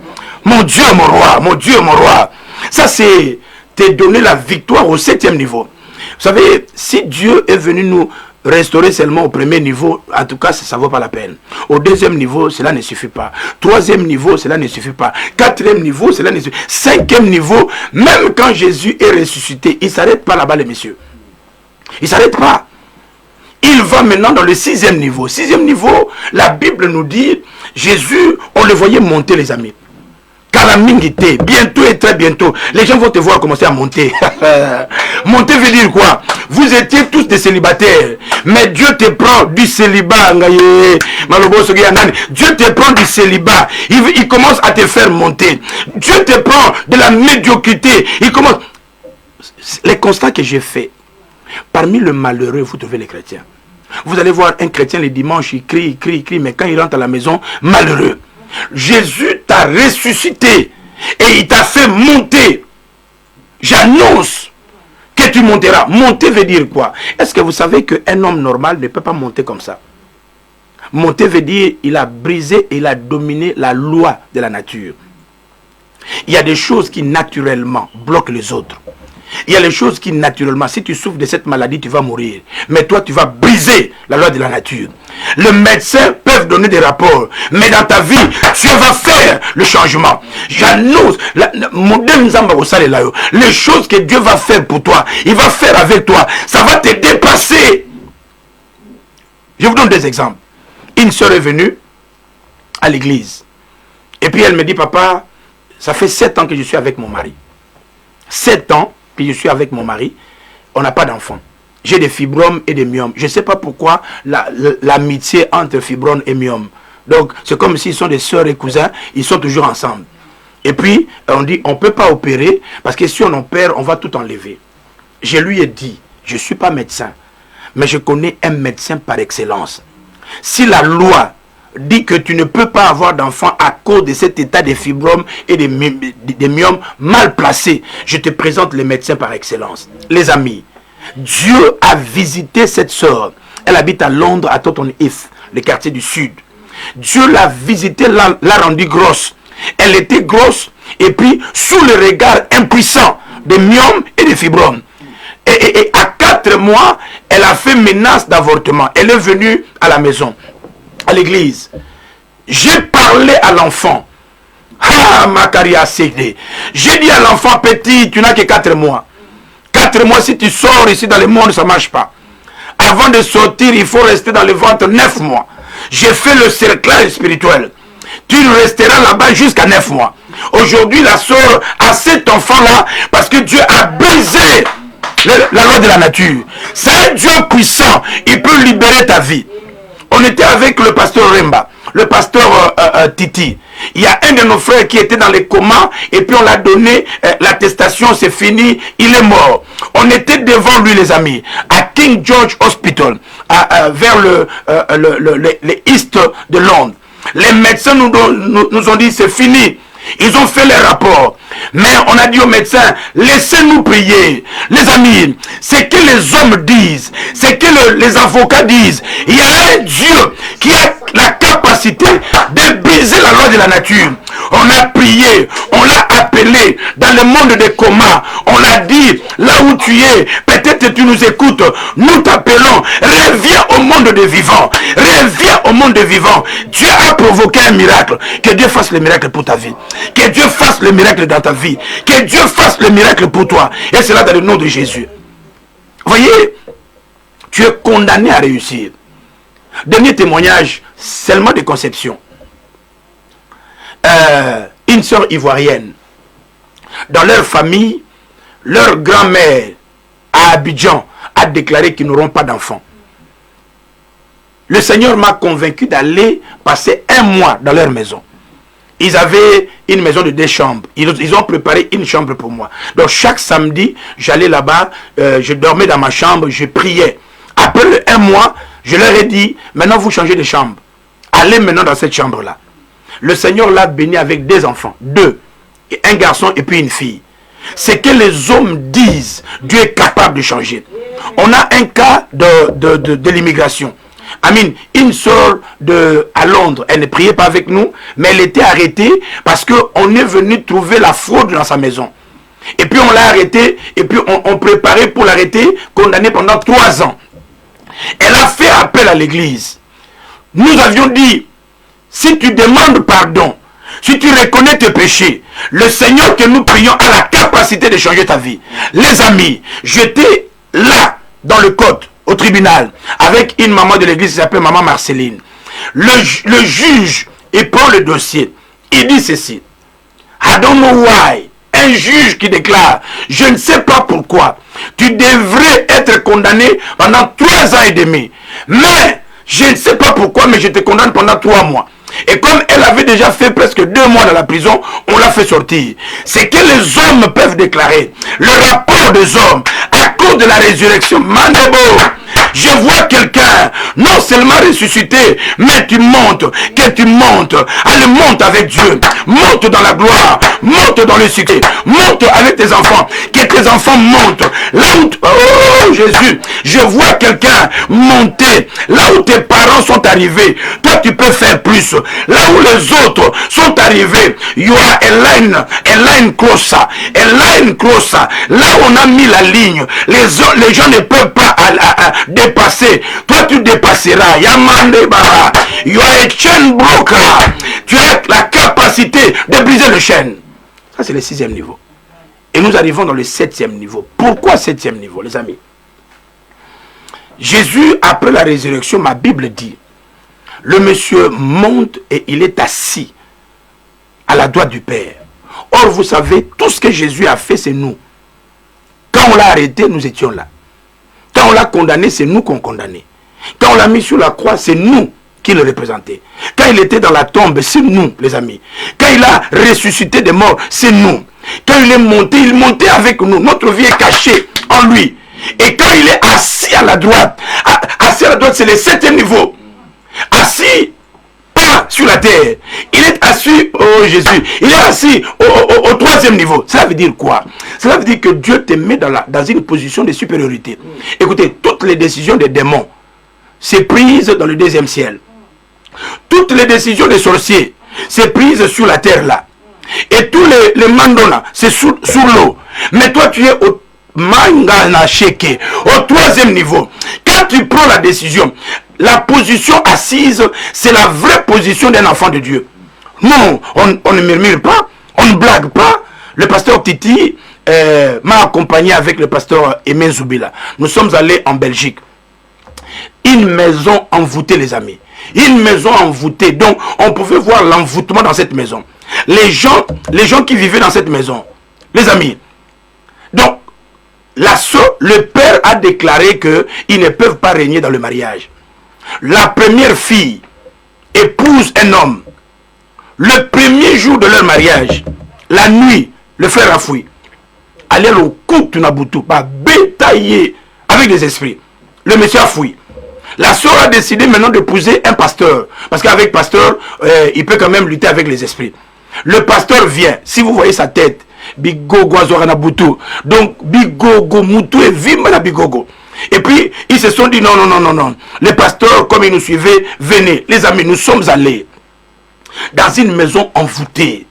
Mon Dieu, mon roi, mon Dieu, mon roi. Ça, c'est te donner la victoire au septième niveau. Vous savez, si Dieu est venu nous restaurer seulement au premier niveau, en tout cas, ça ne vaut pas la peine. Au deuxième niveau, cela ne suffit pas. Troisième niveau, cela ne suffit pas. Quatrième niveau, cela ne suffit pas. Cinquième niveau, même quand Jésus est ressuscité, il ne s'arrête pas là-bas, les messieurs. Il ne s'arrête pas. Il va maintenant dans le sixième niveau. Sixième niveau, la Bible nous dit, Jésus, on le voyait monter, les amis. Kalamingité, bientôt et très bientôt, les gens vont te voir commencer à monter. Monter veut dire quoi? Vous étiez tous des célibataires, mais Dieu te prend du célibat. Dieu te prend du célibat. Il commence à te faire monter. Dieu te prend de la médiocrité. Il commence. Les constats que j'ai faits, parmi le malheureux, vous trouvez les chrétiens. Vous allez voir un chrétien le dimanche, il crie, mais quand il rentre à la maison, malheureux. Jésus t'a ressuscité et il t'a fait monter. J'annonce que tu monteras. Monter veut dire quoi? Est-ce que vous savez qu'un homme normal ne peut pas monter comme ça? Monter veut dire il a brisé et il a dominé la loi de la nature. Il y a des choses qui naturellement bloquent les autres. Il y a les choses qui naturellement, si tu souffres de cette maladie, tu vas mourir. Mais toi, tu vas briser la loi de la nature. Les médecins peuvent donner des rapports, mais dans ta vie, Dieu va faire le changement. J'annonce, les choses que Dieu va faire pour toi, il va faire avec toi, ça va te dépasser. Je vous donne des exemples. Une soeur est venue à l'église. Et puis elle me dit, papa, ça fait 7 ans que je suis avec mon mari. 7 ans que je suis avec mon mari, on n'a pas d'enfant. J'ai des fibromes et des myomes. Je ne sais pas pourquoi l'amitié entre fibromes et myomes. Donc, c'est comme s'ils sont des sœurs et cousins, ils sont toujours ensemble. Et puis, on dit, on ne peut pas opérer, parce que si on opère, on va tout enlever. Je lui ai dit, je ne suis pas médecin, mais je connais un médecin par excellence. Si la loi dit que tu ne peux pas avoir d'enfant à cause de cet état de fibromes et des myomes mal placés, je te présente les médecins par excellence. Les amis, Dieu a visité cette sœur. Elle habite à Londres, à Tottenham Heath, le quartier du Sud. Dieu l'a visitée, l'a rendue grosse. Elle était grosse et puis sous le regard impuissant des myomes et des fibromes. Et à 4 mois, elle a fait menace d'avortement. Elle est venue à la maison, à l'église. J'ai parlé à l'enfant. Ah, Makaria Cédé. J'ai dit à l'enfant petit, tu n'as que 4 mois. 4 mois, si tu sors ici dans le monde, ça ne marche pas. Avant de sortir, il faut rester dans le ventre 9 mois. J'ai fait le cerclage spirituel. Tu resteras là-bas jusqu'à 9 mois. Aujourd'hui, la sœur a cet enfant-là parce que Dieu a brisé la loi de la nature. C'est un Dieu puissant. Il peut libérer ta vie. On était avec le pasteur Remba, le pasteur Titi. Il y a un de nos frères qui était dans les comas et puis on l'a donné l'attestation, c'est fini, il est mort. On était devant lui, les amis, à King George Hospital, vers le East de Londres. Les médecins nous ont dit c'est fini. Ils ont fait les rapports. Mais on a dit aux médecins, laissez-nous prier. Les amis, c'est que les hommes disent, c'est que les avocats disent. Il y a un Dieu qui a la capacité de briser la loi de la nature. On a prié, on l'a appelé dans le monde des comas. On l'a dit, là où tu es, peut-être tu nous écoutes. Nous t'appelons, reviens au monde des vivants. Reviens au monde des vivants. Dieu a provoqué un miracle. Que Dieu fasse le miracle pour ta vie. Que Dieu fasse le miracle dans ta vie. Que Dieu fasse le miracle pour toi. Et c'est là dans le nom de Jésus. Voyez, tu es condamné à réussir. Dernier témoignage, seulement de conception. Une sœur ivoirienne. Dans leur famille, leur grand-mère à Abidjan a déclaré qu'ils n'auront pas d'enfants. Le Seigneur m'a convaincu d'aller passer 1 mois dans leur maison. Ils avaient une maison de 2 chambres. Ils ont préparé une chambre pour moi. Donc chaque samedi, j'allais là-bas, je dormais dans ma chambre, je priais. Après le 1 mois, je leur ai dit, maintenant vous changez de chambre. Allez maintenant dans cette chambre-là. Le Seigneur l'a béni avec 2 enfants. 2. Un garçon et puis une fille. C'est que les hommes disent, Dieu est capable de changer. On a un cas de l'immigration. Amine, une sœur à Londres, elle ne priait pas avec nous, mais elle était arrêtée parce qu'on est venu trouver la fraude dans sa maison. Et puis on l'a arrêtée, et puis on préparait pour l'arrêter, condamné pendant 3 ans. Elle a fait appel à l'église. Nous avions dit, si tu demandes pardon, si tu reconnais tes péchés, le Seigneur que nous prions a la capacité de changer ta vie. Les amis, j'étais là, dans le code, au tribunal, avec une maman de l'église qui s'appelle maman Marceline. Le juge, il prend le dossier. Il dit ceci. I don't know why. Un juge qui déclare, je ne sais pas pourquoi, tu devrais être condamné pendant 3 ans et demi. Mais, je ne sais pas pourquoi, mais je te condamne pendant 3 mois. Et comme elle avait déjà fait presque 2 mois dans la prison, on l'a fait sortir. C'est que les hommes peuvent déclarer. Le rapport des hommes, à cause de la résurrection, Mandebo, Je vois quelqu'un, non seulement ressuscité, mais tu montes, que tu montes. Allez, monte avec Dieu. Monte dans la gloire. Monte dans le succès. Monte avec tes enfants. Que tes enfants montent. Là où, oh Jésus, je vois quelqu'un monter. Là où tes parents sont arrivés, toi tu peux faire plus. Là où les autres sont arrivés, il y aura a line closer. Là où on a mis la ligne, les gens ne peuvent pas dépasser. Toi tu dépasseras. Yamande bara. You are a chain broker. Tu as la capacité de briser le chaîne. Ça c'est le 6e niveau. Et nous arrivons dans le 7e niveau. Pourquoi 7e niveau, les amis? Jésus, après la résurrection, ma Bible dit, le monsieur monte et il est assis à la droite du Père. Or, vous savez, tout ce que Jésus a fait, c'est nous. Quand on l'a arrêté, nous étions là. Quand on l'a condamné, c'est nous qu'on condamnait. Quand on l'a mis sur la croix, c'est nous qui le représentait. Quand il était dans la tombe, c'est nous, les amis. Quand il a ressuscité des morts, c'est nous. Quand il est monté, il montait avec nous. Notre vie est cachée en lui. Et quand il est assis à la droite, c'est le 7e niveau. Assis, pas sur la terre. Il est assis, oh Jésus, il est assis au 3e niveau. Cela veut dire quoi? Cela veut dire que Dieu te met dans une position de supériorité. Écoutez, toutes les décisions des démons, c'est prise dans le 2e ciel. Toutes les décisions des sorciers, c'est prise sur la terre là. Et tous les mandona, c'est sous l'eau. Mais toi, tu es au mangana sheke, au 3e niveau. Quand tu prends la décision, la position assise, c'est la vraie position d'un enfant de Dieu. Non, on ne murmure pas, on ne blague pas. Le pasteur Titi m'a accompagné avec le pasteur Aimé Zoubila. Nous sommes allés en Belgique. Une maison envoûtée, les amis. Une maison envoûtée. Donc, on pouvait voir l'envoûtement dans cette maison. Les gens qui vivaient dans cette maison. Les amis. Donc, le père a déclaré qu'ils ne peuvent pas régner dans le mariage. La première fille épouse un homme. Le premier jour de leur mariage, la nuit, le frère a fui. Allez au coup de Nabutu, pas bétailler avec les esprits. Le monsieur a fui. La soeur a décidé maintenant d'épouser un pasteur. Parce qu'avec pasteur, il peut quand même lutter avec les esprits. Le pasteur vient. Si vous voyez sa tête, Bigogo Azoranabutu. Donc, Bigogo Mutu et Vimana Bigogo. Et puis, ils se sont dit non. Les pasteurs, comme ils nous suivaient, venez. Les amis, nous sommes allés dans une maison envoûtée.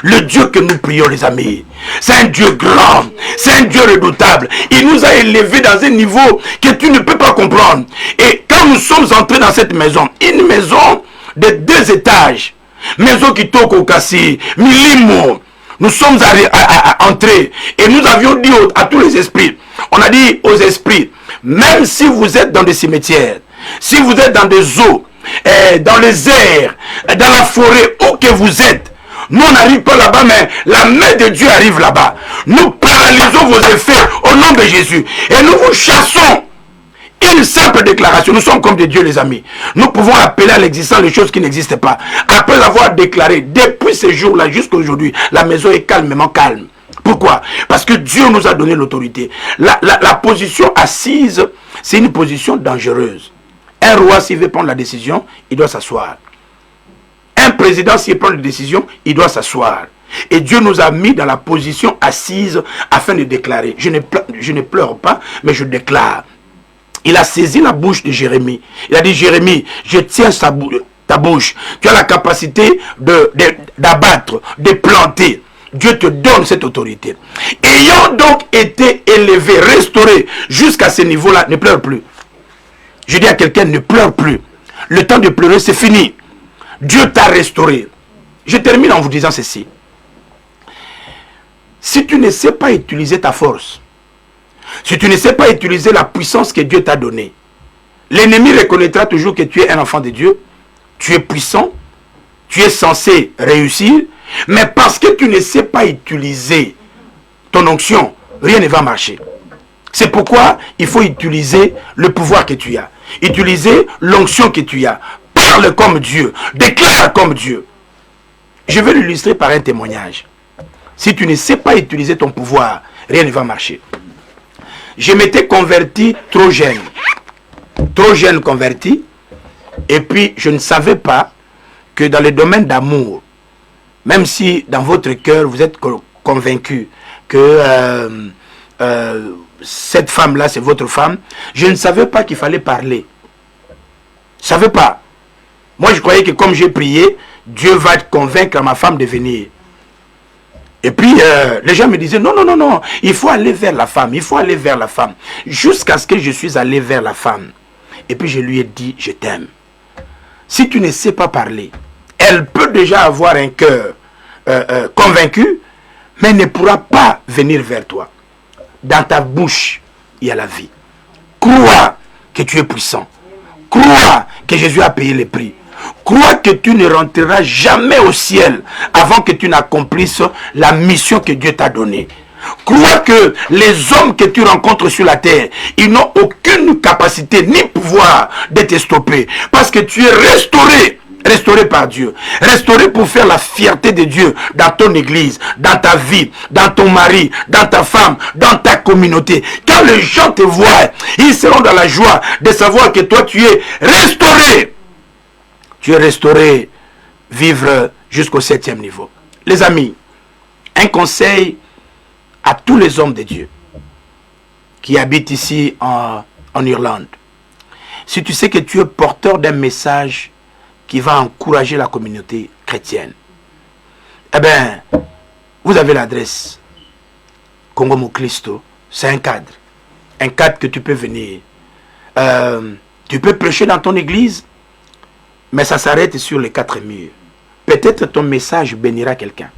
Le Dieu que nous prions, les amis, c'est un Dieu grand, c'est un Dieu redoutable. Il nous a élevés dans un niveau que tu ne peux pas comprendre. Et quand nous sommes entrés dans cette maison, une maison de 2 étages, maison qui toque au Kassi, Milimo, nous sommes entrés et nous avions dit à tous les esprits, on a dit aux esprits, même si vous êtes dans des cimetières, si vous êtes dans des eaux, dans les airs, dans la forêt, où que vous êtes, nous on n'arrive pas là-bas, mais la main de Dieu arrive là-bas. Nous paralysons vos effets au nom de Jésus. Et nous vous chassons. Une simple déclaration. Nous sommes comme des dieux, les amis. Nous pouvons appeler à l'existence les choses qui n'existent pas. Après avoir déclaré, depuis ce jour-là jusqu'à aujourd'hui, la maison est calmement calme. Pourquoi? Parce que Dieu nous a donné l'autorité. La position assise, c'est une position dangereuse. Un roi, s'il veut prendre la décision, il doit s'asseoir. Un président, s'il prend une décision, il doit s'asseoir. Et Dieu nous a mis dans la position assise afin de déclarer. Je ne pleure pas, mais je déclare. Il a saisi la bouche de Jérémie. Il a dit, Jérémie, je tiens ta bouche. Tu as la capacité d'abattre, de planter. Dieu te donne cette autorité. Ayant donc été élevé, restauré jusqu'à ce niveau-là, ne pleure plus. Je dis à quelqu'un, ne pleure plus. Le temps de pleurer, c'est fini. Dieu t'a restauré. Je termine en vous disant ceci. Si tu ne sais pas utiliser ta force, si tu ne sais pas utiliser la puissance que Dieu t'a donnée, l'ennemi reconnaîtra toujours que tu es un enfant de Dieu, tu es puissant, tu es censé réussir, mais parce que tu ne sais pas utiliser ton onction, rien ne va marcher. C'est pourquoi il faut utiliser le pouvoir que tu as, utiliser l'onction que tu as. Parle comme Dieu, déclare comme Dieu. Je vais l'illustrer par un témoignage. Si tu ne sais pas utiliser ton pouvoir, rien ne va marcher. Je m'étais converti trop jeune. trop jeune converti. Et puis, je ne savais pas que dans le domaine d'amour, même si dans votre cœur, vous êtes convaincu que cette femme-là, c'est votre femme, je ne savais pas qu'il fallait parler. Je ne savais pas. Moi, je croyais que comme j'ai prié, Dieu va convaincre ma femme de venir. Et puis, les gens me disaient, non, non, non, non, il faut aller vers la femme, il faut aller vers la femme. Jusqu'à ce que je suis allé vers la femme. Et puis, je lui ai dit, je t'aime. Si tu ne sais pas parler, elle peut déjà avoir un cœur convaincu, mais ne pourra pas venir vers toi. Dans ta bouche, il y a la vie. Crois que tu es puissant. Crois que Jésus a payé le prix. Crois que tu ne rentreras jamais au ciel avant que tu n'accomplisses la mission que Dieu t'a donnée. Crois que les hommes que tu rencontres sur la terre, ils n'ont aucune capacité ni pouvoir de te stopper. Parce que tu es restauré. Restauré par Dieu. Restauré pour faire la fierté de Dieu dans ton église, dans ta vie, dans ton mari, dans ta femme, dans ta communauté. Quand les gens te voient, ils seront dans la joie de savoir que toi tu es restauré. Tu es restauré, vivre jusqu'au 7e niveau. Les amis, un conseil à tous les hommes de Dieu qui habitent ici en Irlande. Si tu sais que tu es porteur d'un message qui va encourager la communauté chrétienne, eh bien, vous avez l'adresse Congo Mokristo. C'est un cadre que tu peux venir. Tu peux prêcher dans ton église, mais ça s'arrête sur les 4 murs. Peut-être ton message bénira quelqu'un.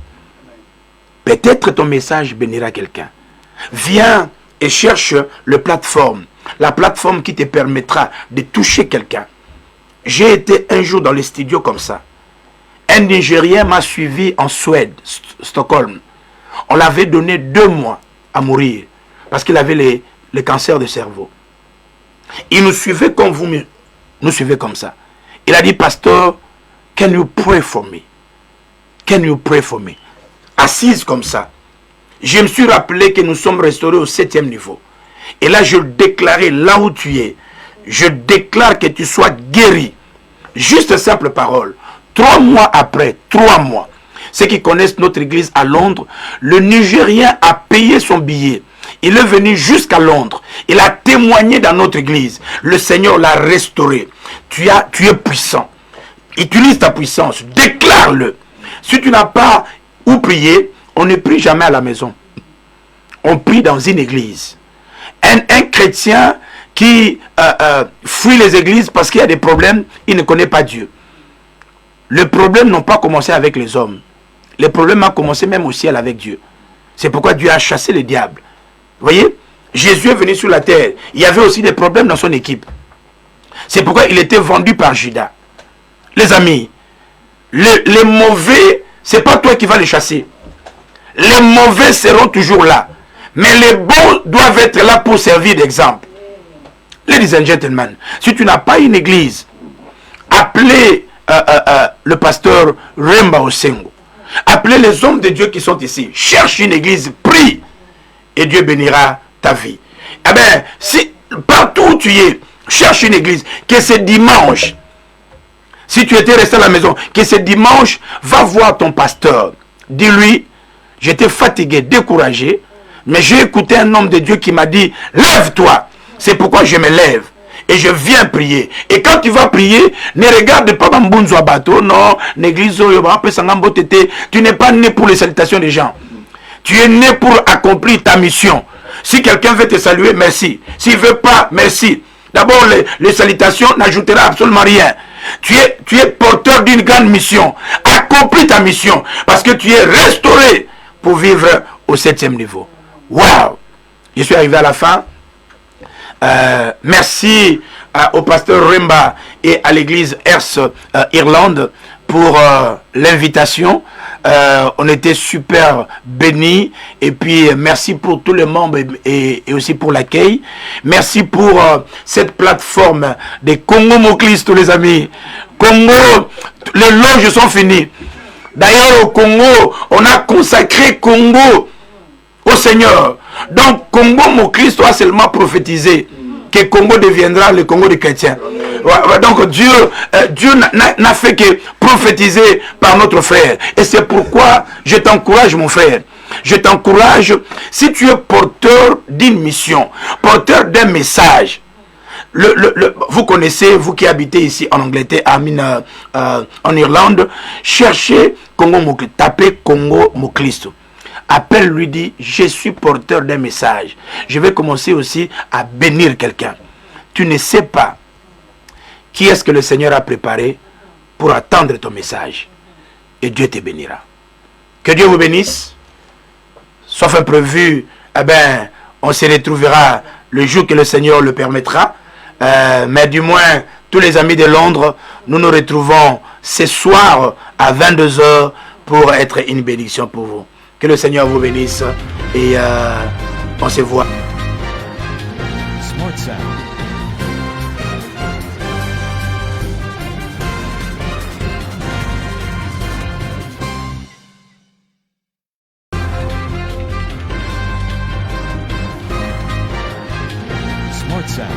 Peut-être ton message bénira quelqu'un. Viens et cherche la plateforme qui te permettra de toucher quelqu'un. J'ai été un jour dans les studios comme ça. Un Nigérien m'a suivi en Suède, Stockholm. On l'avait donné 2 mois à mourir parce qu'il avait le cancer du cerveau. Il nous suivait comme vous nous suivez comme ça. Il a dit, pasteur, can you pray for me? Can you pray for me? Assise comme ça. Je me suis rappelé que nous sommes restaurés au 7e niveau. Et là, je déclarais là où tu es. Je déclare que tu sois guéri. Juste simple parole. 3 mois après, 3 mois, ceux qui connaissent notre église à Londres, le Nigérien a payé son billet. Il est venu jusqu'à Londres. Il a témoigné dans notre église. Le Seigneur l'a restauré. Tu es puissant. Utilise ta puissance. Déclare-le. Si tu n'as pas où prier, on ne prie jamais à la maison. On prie dans une église. Un chrétien qui fuit les églises parce qu'il y a des problèmes, il ne connaît pas Dieu. Les problèmes n'ont pas commencé avec les hommes. Les problèmes ont commencé même au ciel avec Dieu. C'est pourquoi Dieu a chassé le diable. Vous voyez, Jésus est venu sur la terre. Il y avait aussi des problèmes dans son équipe. C'est pourquoi il était vendu par Judas. Les amis, les mauvais, c'est pas toi qui vas les chasser. Les mauvais seront toujours là. Mais les bons doivent être là pour servir d'exemple. Ladies and gentlemen, si tu n'as pas une église, appelez le pasteur Remba Osengo. Appelez les hommes de Dieu qui sont ici. Cherche une église, prie. Et Dieu bénira ta vie. Eh bien, si partout où tu es, cherche une église. Que ce dimanche, si tu étais resté à la maison, que ce dimanche, va voir ton pasteur. Dis-lui, j'étais fatigué, découragé, mais j'ai écouté un homme de Dieu qui m'a dit, lève-toi. C'est pourquoi je me lève. Et je viens prier. Et quand tu vas prier, ne regarde pas Bambunzo à bateau, non, l'église, tu n'es pas né pour les salutations des gens. Tu es né pour accomplir ta mission. Si quelqu'un veut te saluer, merci. S'il ne veut pas, merci. D'abord, les salutations n'ajoutera absolument rien. Tu es porteur d'une grande mission. Accomplis ta mission. Parce que tu es restauré pour vivre au 7e niveau. Waouh! Je suis arrivé à la fin. Merci au pasteur Remba et à l'église Ers Irlande pour l'invitation. On était super bénis. Et puis merci pour tous les membres et aussi pour l'accueil. Merci pour cette plateforme des Congo Mokristo, les amis. Congo, les loges sont finies. D'ailleurs au Congo, on a consacré Congo au Seigneur. Donc Congo Mokristo a seulement prophétisé. que Congo deviendra le Congo des chrétiens. Donc Dieu n'a fait que prophétiser par notre frère. Et c'est pourquoi je t'encourage, mon frère. Je t'encourage, si tu es porteur d'une mission, porteur d'un message. Vous connaissez, vous qui habitez ici en Angleterre, en Irlande, cherchez Congo Moklisto, tapez Congo Moklisto. Appelle-lui, dit, je suis porteur d'un message. Je vais commencer aussi à bénir quelqu'un. Tu ne sais pas qui est-ce que le Seigneur a préparé pour attendre ton message. Et Dieu te bénira. Que Dieu vous bénisse. Sauf imprévu, eh ben, on se retrouvera le jour que le Seigneur le permettra. Mais du moins, tous les amis de Londres, nous nous retrouvons ce soir à 22 h pour être une bénédiction pour vous. Que le Seigneur vous bénisse et on se voit. Smart Sound. Smart Sound.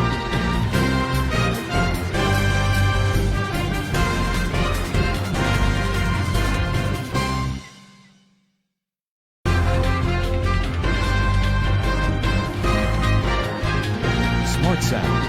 Smart Sound.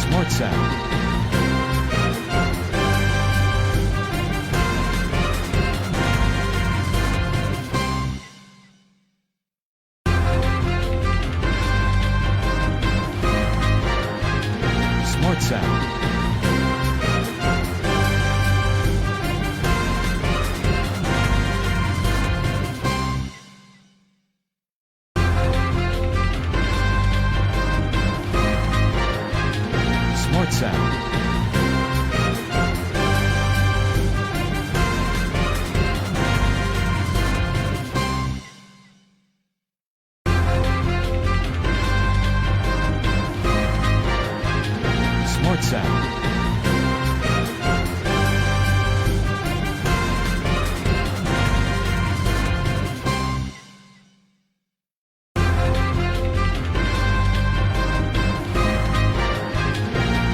Smart Sound. Smart Sound. Smart Sound. Smart Sound. Smart Sound.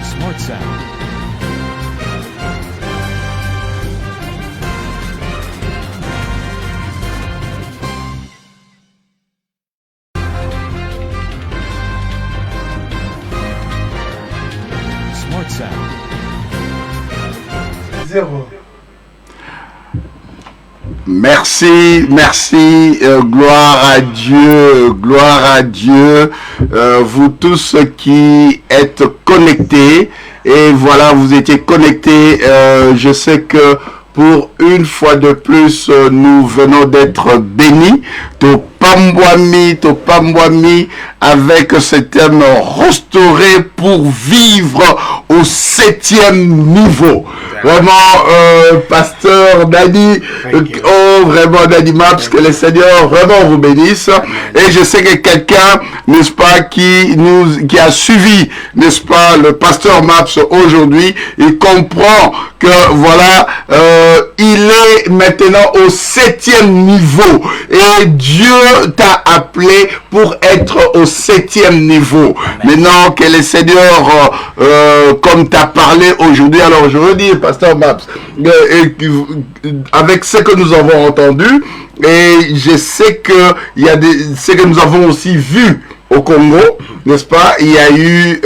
Smart Sound. Smart Sound. Zéro. Merci, gloire à Dieu, vous tous qui êtes connectés, et voilà, vous étiez connectés, je sais que pour une fois de plus, nous venons d'être bénis, Topambwami, avec ce thème restauré pour vivre au 7e niveau. Vraiment, pasteur Dani, vraiment Dani Maps, que le Seigneur vraiment vous bénisse. Et je sais que quelqu'un, n'est-ce pas, qui a suivi, n'est-ce pas, le pasteur Maps aujourd'hui, il comprend que voilà, il est maintenant au 7e niveau. Et Dieu t'a appelé pour être au 7e niveau. Maintenant que le Seigneur, comme tu as parlé aujourd'hui, alors je veux dire, pasteur Maps, avec ce que nous avons entendu, et je sais que il y a ce que nous avons aussi vu au Congo, n'est-ce pas, il y a eu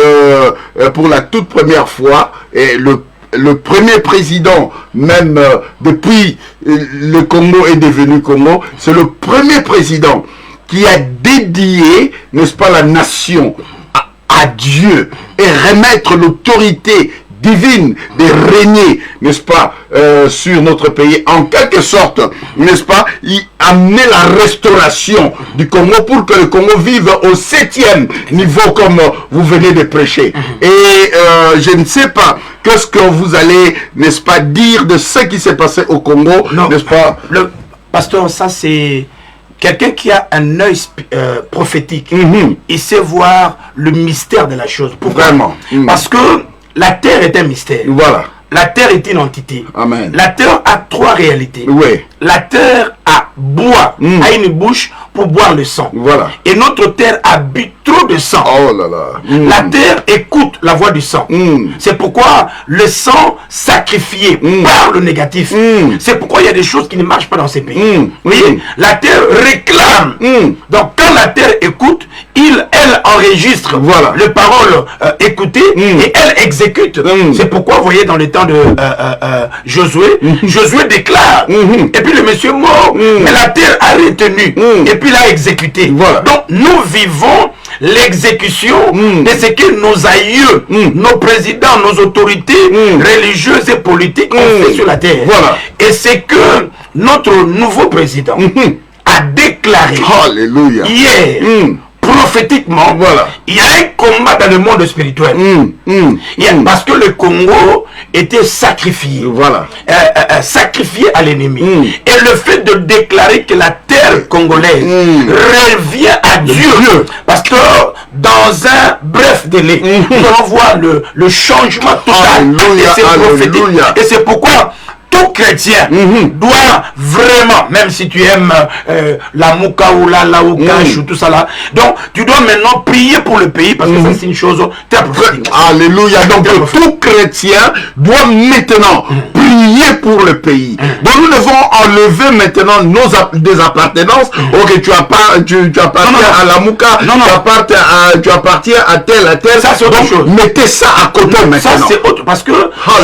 pour la toute première fois le premier président, même depuis le Congo est devenu Congo, c'est le premier président qui a dédié, n'est-ce pas, la nation à Dieu et remettre l'autorité divine de régner, n'est-ce pas, sur notre pays. En quelque sorte, n'est-ce pas, il amener la restauration du Congo pour que le Congo vive au 7e niveau comme vous venez de prêcher. Et je ne sais pas qu'est-ce que vous allez, n'est-ce pas, dire de ce qui s'est passé au Congo, n'est-ce pas? Le pasteur, ça c'est quelqu'un qui a un œil prophétique. Il sait voir le mystère de la chose. Pourquoi? Vraiment. Parce que la terre est un mystère. Voilà. La terre est une entité. Amen. La terre a 3 réalités. Oui. La terre a une bouche pour boire le sang. Voilà. Et notre terre habite trop de sang. Oh là là. La terre écoute la voix du sang. C'est pourquoi le sang sacrifié par le négatif. C'est pourquoi il y a des choses qui ne marchent pas dans ces pays. Vous voyez, la terre réclame. Donc quand la terre écoute, elle enregistre les paroles écoutées et elle exécute. C'est pourquoi vous voyez dans le temps de Josué, Josué déclare. Et puis le monsieur mort, mais la terre a retenu. Et puis l'a exécuté. Voilà. Donc nous vivons l'exécution de ce que nos aïeux, nos présidents, nos autorités religieuses et politiques ont fait sur la terre. Voilà. Et c'est que notre nouveau président a déclaré hier, prophétiquement, il y a un combat dans le monde spirituel. Parce que le Congo était sacrifié. Sacrifié à l'ennemi. Et le fait de déclarer que la terre congolaise revient à Dieu. Parce que dans un bref délai, nous allons voir le changement total. Et c'est prophétique. Et c'est pourquoi tout chrétien doit vraiment, même si tu aimes la mouka ou la laoukache ou tout ça là, donc tu dois maintenant prier pour le pays parce que ça c'est une chose très prophétique. Alléluia. Donc tout chrétien doit maintenant prier pour le pays. Donc nous devons enlever maintenant des appartenances. Ok, tu appartiens à la mouka, tu appartiens à tel. Ça c'est autre chose. Mettez ça à côté maintenant. Ça c'est autre parce que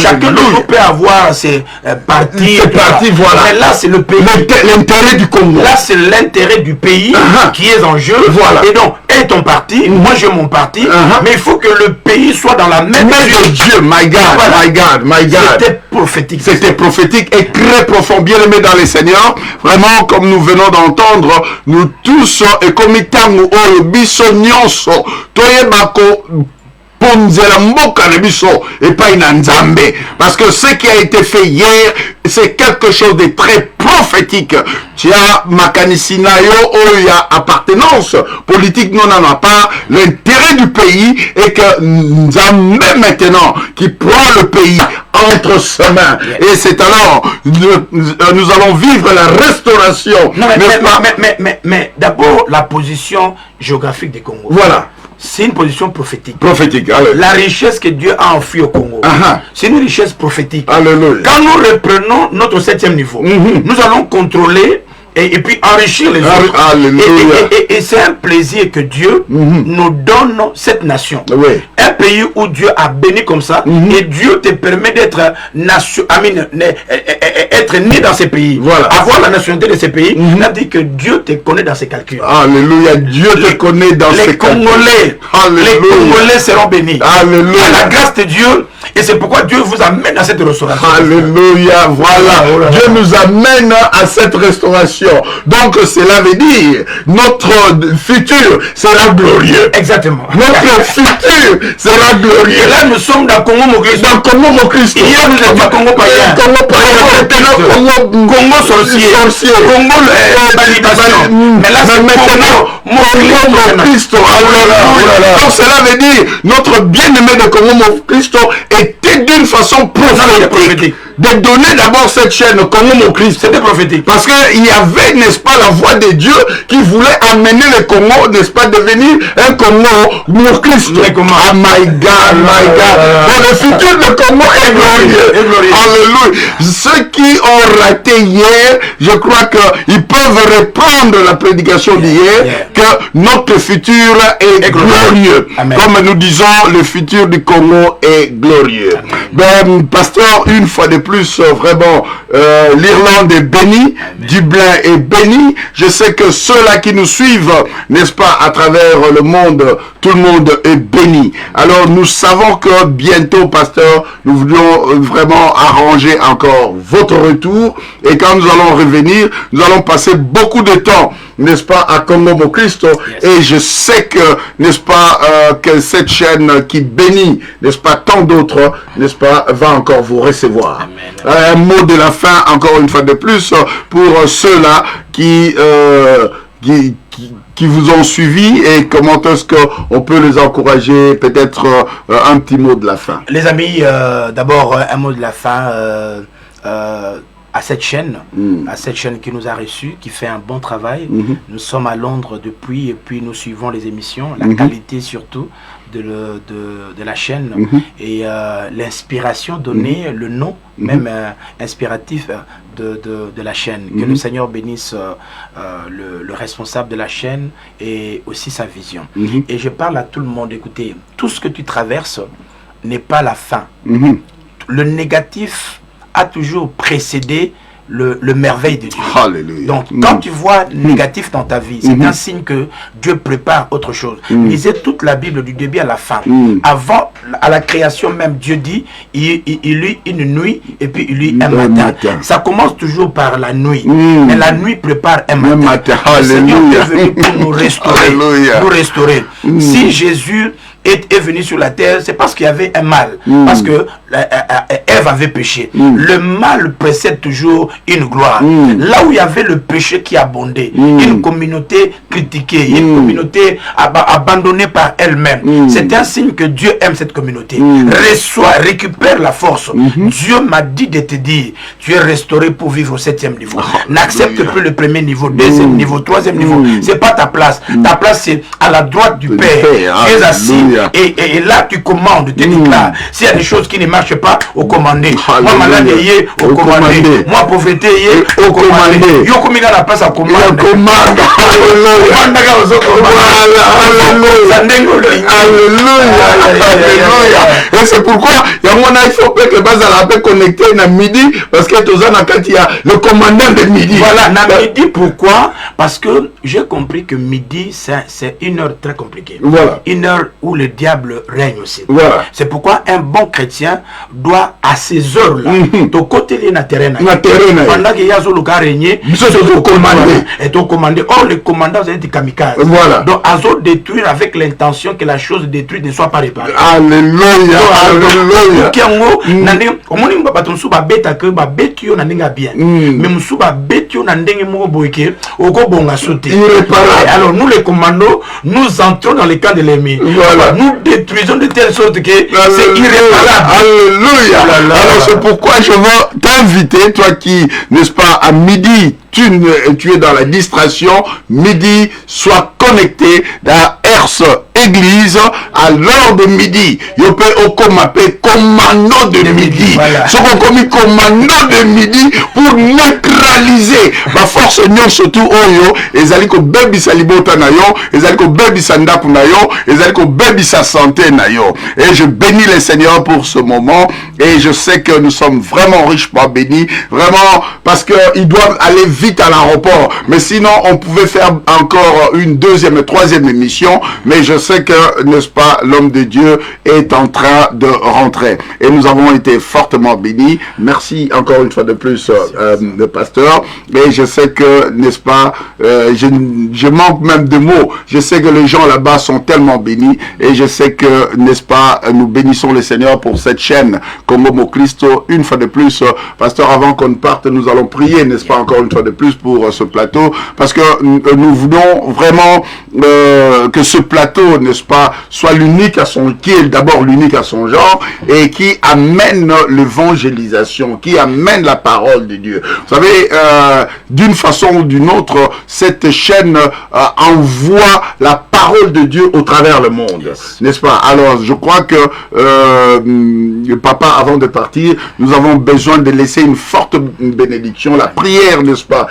chacun de nous peut avoir ses parti, voilà. Mais là, c'est le pays. L'intérêt du Congo. Là, c'est l'intérêt du pays qui est en jeu. Voilà. Et donc, est ton parti, moi j'ai mon parti, mais il faut que le pays soit dans la même de Dieu. My God, voilà. my God. C'était prophétique. C'était prophétique et très profond. Bien aimé dans les Seigneurs, vraiment, comme nous venons d'entendre, nous tous, et comme itangu o biso nyonso, toyebako ponzela mboka na biso et pas inanzambe, parce que ce qui a été fait hier, c'est quelque chose de très prophétique. Tu as makanisinayo où il y a appartenance politique, non n'en a pas. L'intérêt du pays est que Nzambe maintenant qui prend le pays entre ses mains. Et c'est alors nous allons vivre la restauration. Non, mais d'abord la position géographique du Congo. Voilà. C'est une position prophétique. Prophétique. Alléluia. La richesse que Dieu a enfouie au Congo, c'est une richesse prophétique. Alléluia. Quand nous reprenons notre 7e niveau, nous allons contrôler et puis enrichir les autres. Et c'est un plaisir que Dieu nous donne cette nation. Oui. Un pays où Dieu a béni comme ça, et Dieu te permet d'être être né dans ces pays. Voilà. Avoir la nationalité de ces pays, ça dit que Dieu te connaît dans ses calculs. Alléluia. Dieu te connaît dans ses calculs. Les Congolais seront bénis. Alléluia. À la grâce de Dieu. Et c'est pourquoi Dieu vous amène à cette restauration. Alléluia, voilà. Dieu nous amène à cette restauration. Donc cela veut dire notre futur sera glorieux. Exactement. Notre futur sera glorieux. Et là nous sommes dans Congo Mokristo. Dans Congo Mokristo. Hier nous étions Congo païen. Congo sorcier. Congo validation. Mais là c'est Congo Mokristo. Donc cela veut dire notre bien-aimé de Congo Mokristo était d'une façon prophétique de donner d'abord cette chaîne Congo Mokristo. C'était prophétique. Parce qu'il y avait, n'est-ce pas, la voix de Dieu qui voulait amener le Congo, n'est-ce pas, devenir un Congo Mokristo. Ah, my God. Donc le futur de Congo est glorieux. Alléluia. Ceux qui ont raté hier, je crois qu'ils peuvent reprendre la prédication d'hier, que notre futur est glorieux. Amen. Comme nous disons, le futur du Congo est glorieux. Ben, pasteur, une fois de plus, vraiment, l'Irlande est bénie, Dublin est béni. Je sais que ceux-là qui nous suivent, n'est-ce pas, à travers le monde, tout le monde est béni. Alors, nous savons que bientôt, pasteur, nous voulons vraiment arranger encore votre retour. Et quand nous allons revenir, nous allons passer beaucoup de temps, n'est-ce pas, à Congo Christ. Et je sais que, n'est-ce pas, que cette chaîne qui bénit, n'est-ce pas, tant d'autres, n'est-ce pas, va encore vous recevoir. Un mot de la fin, encore une fois de plus, pour ceux-là qui vous ont suivi, et comment est-ce qu'on peut les encourager, peut-être un petit mot de la fin. Les amis, d'abord un mot de la fin à cette chaîne, qui nous a reçus, qui fait un bon travail. Nous sommes à Londres depuis, et puis nous suivons les émissions, la qualité surtout de la chaîne, et l'inspiration donnée, le nom même inspiratif de la chaîne. Que le Seigneur bénisse le responsable de la chaîne et aussi sa vision. Et je parle à tout le monde, écoutez, tout ce que tu traverses n'est pas la fin. Le négatif a toujours précédé le merveille de Dieu. Alléluia. Donc, quand tu vois négatif dans ta vie, c'est un signe que Dieu prépare autre chose. Lisez toute la Bible du début à la fin. Avant, à la création même, Dieu dit, il eut une nuit et puis il eut un matin. Ça commence toujours par la nuit. Mais la nuit prépare un matin. Le Seigneur est venu pour nous restaurer. Nous restaurer. Si Jésus est venu sur la terre, c'est parce qu'il y avait un mal. Parce que Ève avait péché. Le mal précède toujours une gloire. Là où il y avait le péché qui abondait, une communauté critiquée, une communauté abandonnée par elle-même, c'est un signe que Dieu aime cette communauté. Récupère la force. Dieu m'a dit de te dire, tu es restauré pour vivre au 7e niveau. N'accepte plus le premier niveau, deuxième niveau, troisième niveau. C'est pas ta place. Ta place, c'est à la droite du Père. Tu es assis. Et là, tu commandes, tu déclares. S'il y a des choses qui ne marchent pas, au commandé. Moi, malade, au commandé. Moi, pauvreté, au commandé. Yo, comme il a la place à commander. Alléluia. Et c'est pourquoi il faut que Bazala peut connecter à midi, parce que il y a le commandant de midi. Voilà, midi, pourquoi? Parce que j'ai compris que midi, c'est une heure très compliquée. Voilà. Une heure où le diable règne aussi. Voilà. C'est pourquoi un bon chrétien doit, à ces heures-là, de côté de la terrain, pendant qu'il y a le cas régné, et ton commandé. Or, le commandant, vous êtes des kamikazes. Voilà. Donc, à zo détruire avec l'intention que la chose détruite ne soit pas réparée. Alléluia. Alléluia. Alors, nous les commandos, nous entrons dans le camp de l'ennemi. Voilà. Nous détruisons de telle sorte que c'est irréparable. Alléluia. Alors c'est pourquoi je veux t'inviter, toi qui, n'est-ce pas, à midi, tu es dans la distraction, midi, sois connecté à Ers Église à l'heure de midi. Yo peux au commando de midi. Ce qu'on commis commando de midi pour neutraliser ma force non surtout oyo ezali ko bebisa libota na yo, ezali ko bebisa ndapu na yo, ezali ko bebisa santé na yo. Et je bénis le Seigneur pour ce moment, et je sais que nous sommes vraiment richement bénis, vraiment, parce que ils doivent aller vite à l'aéroport. Mais sinon, on pouvait faire encore une deuxième et troisième émission, mais je sais que, n'est-ce pas, l'homme de Dieu est en train de rentrer. Et nous avons été fortement bénis. Merci encore une fois de plus, le pasteur. Et je sais que, n'est-ce pas, je manque même de mots. Je sais que les gens là-bas sont tellement bénis. Et je sais que, n'est-ce pas, nous bénissons le Seigneur pour cette chaîne Congo Christo. Une fois de plus, pasteur, avant qu'on parte, nous allons prier, n'est-ce pas, encore une fois de plus pour ce plateau. Parce que nous voulons vraiment que ce plateau, n'est-ce pas, soit l'unique à son, qui est d'abord l'unique à son genre, et qui amène l'évangélisation, qui amène la parole de Dieu. Vous savez, d'une façon ou d'une autre, cette chaîne envoie la parole de Dieu au travers le monde, n'est-ce pas? Alors, je crois que papa, avant de partir, nous avons besoin de laisser une forte bénédiction, la prière, n'est-ce pas?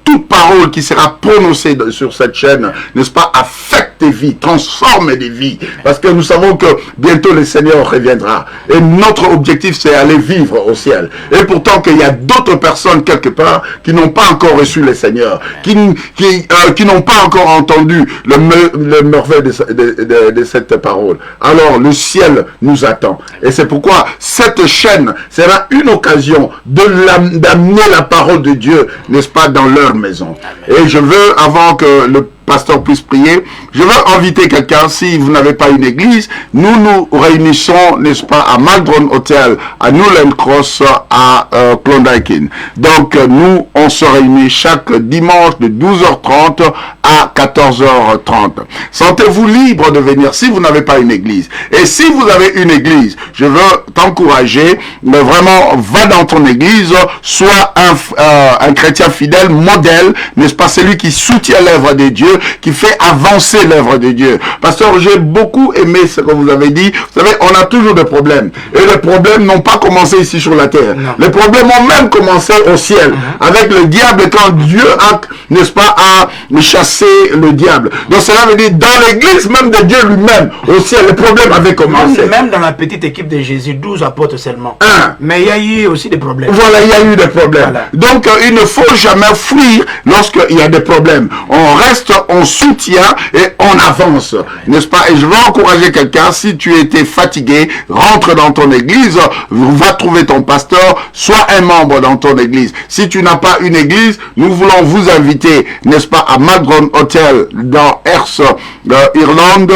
Toute parole qui sera prononcée sur cette chaîne, n'est-ce pas, affecte des vies, transforme des vies, parce que nous savons que bientôt le Seigneur reviendra. Et notre objectif, c'est aller vivre au ciel. Et pourtant qu'il y a d'autres personnes quelque part qui n'ont pas encore reçu le Seigneur, qui n'ont pas encore entendu le merveille de cette parole. Alors le ciel nous attend. Et c'est pourquoi cette chaîne sera une occasion d'amener la parole de Dieu, n'est-ce pas, dans leur maison. Et je veux, avant que le pasteur puisse prier, je veux inviter quelqu'un. Si vous n'avez pas une église, nous nous réunissons, n'est-ce pas, à Maldron Hotel, à Newland Cross, à Klondike. Donc nous, on se réunit chaque dimanche de 12h30 à 14h30. Sentez-vous libre de venir si vous n'avez pas une église. Et si vous avez une église, je veux t'encourager, mais vraiment, va dans ton église, sois un chrétien fidèle, modèle, n'est-ce pas, celui qui soutient l'œuvre de Dieu, qui fait avancer l'œuvre de Dieu. Pasteur, j'ai beaucoup aimé ce que vous avez dit. Vous savez, on a toujours des problèmes. Et les problèmes n'ont pas commencé ici sur la terre. Non. Les problèmes ont même commencé au ciel. Avec le diable, quand Dieu a, n'est-ce pas, a chassé le diable. Donc cela veut dire, dans l'église même de Dieu lui-même, au ciel, les problèmes avaient commencé. Même dans la petite équipe de Jésus, 12 apôtres seulement. Mais il y a eu aussi des problèmes. Voilà, il y a eu des problèmes. Voilà. Donc il ne faut jamais fuir lorsqu'il y a des problèmes. On reste, on soutient et on avance, n'est-ce pas? Et je veux encourager quelqu'un, si tu étais fatigué, rentre dans ton église, va trouver ton pasteur, sois un membre dans ton église. Si tu n'as pas une église, nous voulons vous inviter, n'est-ce pas, à Maldron Hotel dans Herts, Irlande,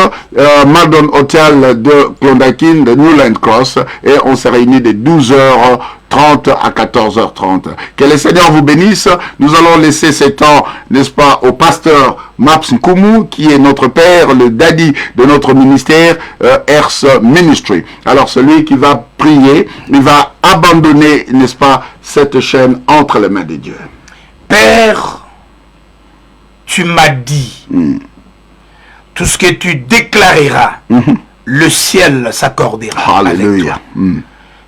Maldron Hotel de Klondike, de Newland Cross, et on se réunit de 12h30 à 14h30. Que le Seigneur vous bénisse. Nous allons laisser ce temps, n'est-ce pas, au pasteur Maps Nkumu, qui est notre père, le daddy de notre ministère, Herts Ministry. Alors celui qui va prier, il va abandonner, n'est-ce pas, cette chaîne entre les mains de Dieu. Père, tu m'as dit, tout ce que tu déclareras, le ciel s'accordera. Alléluia.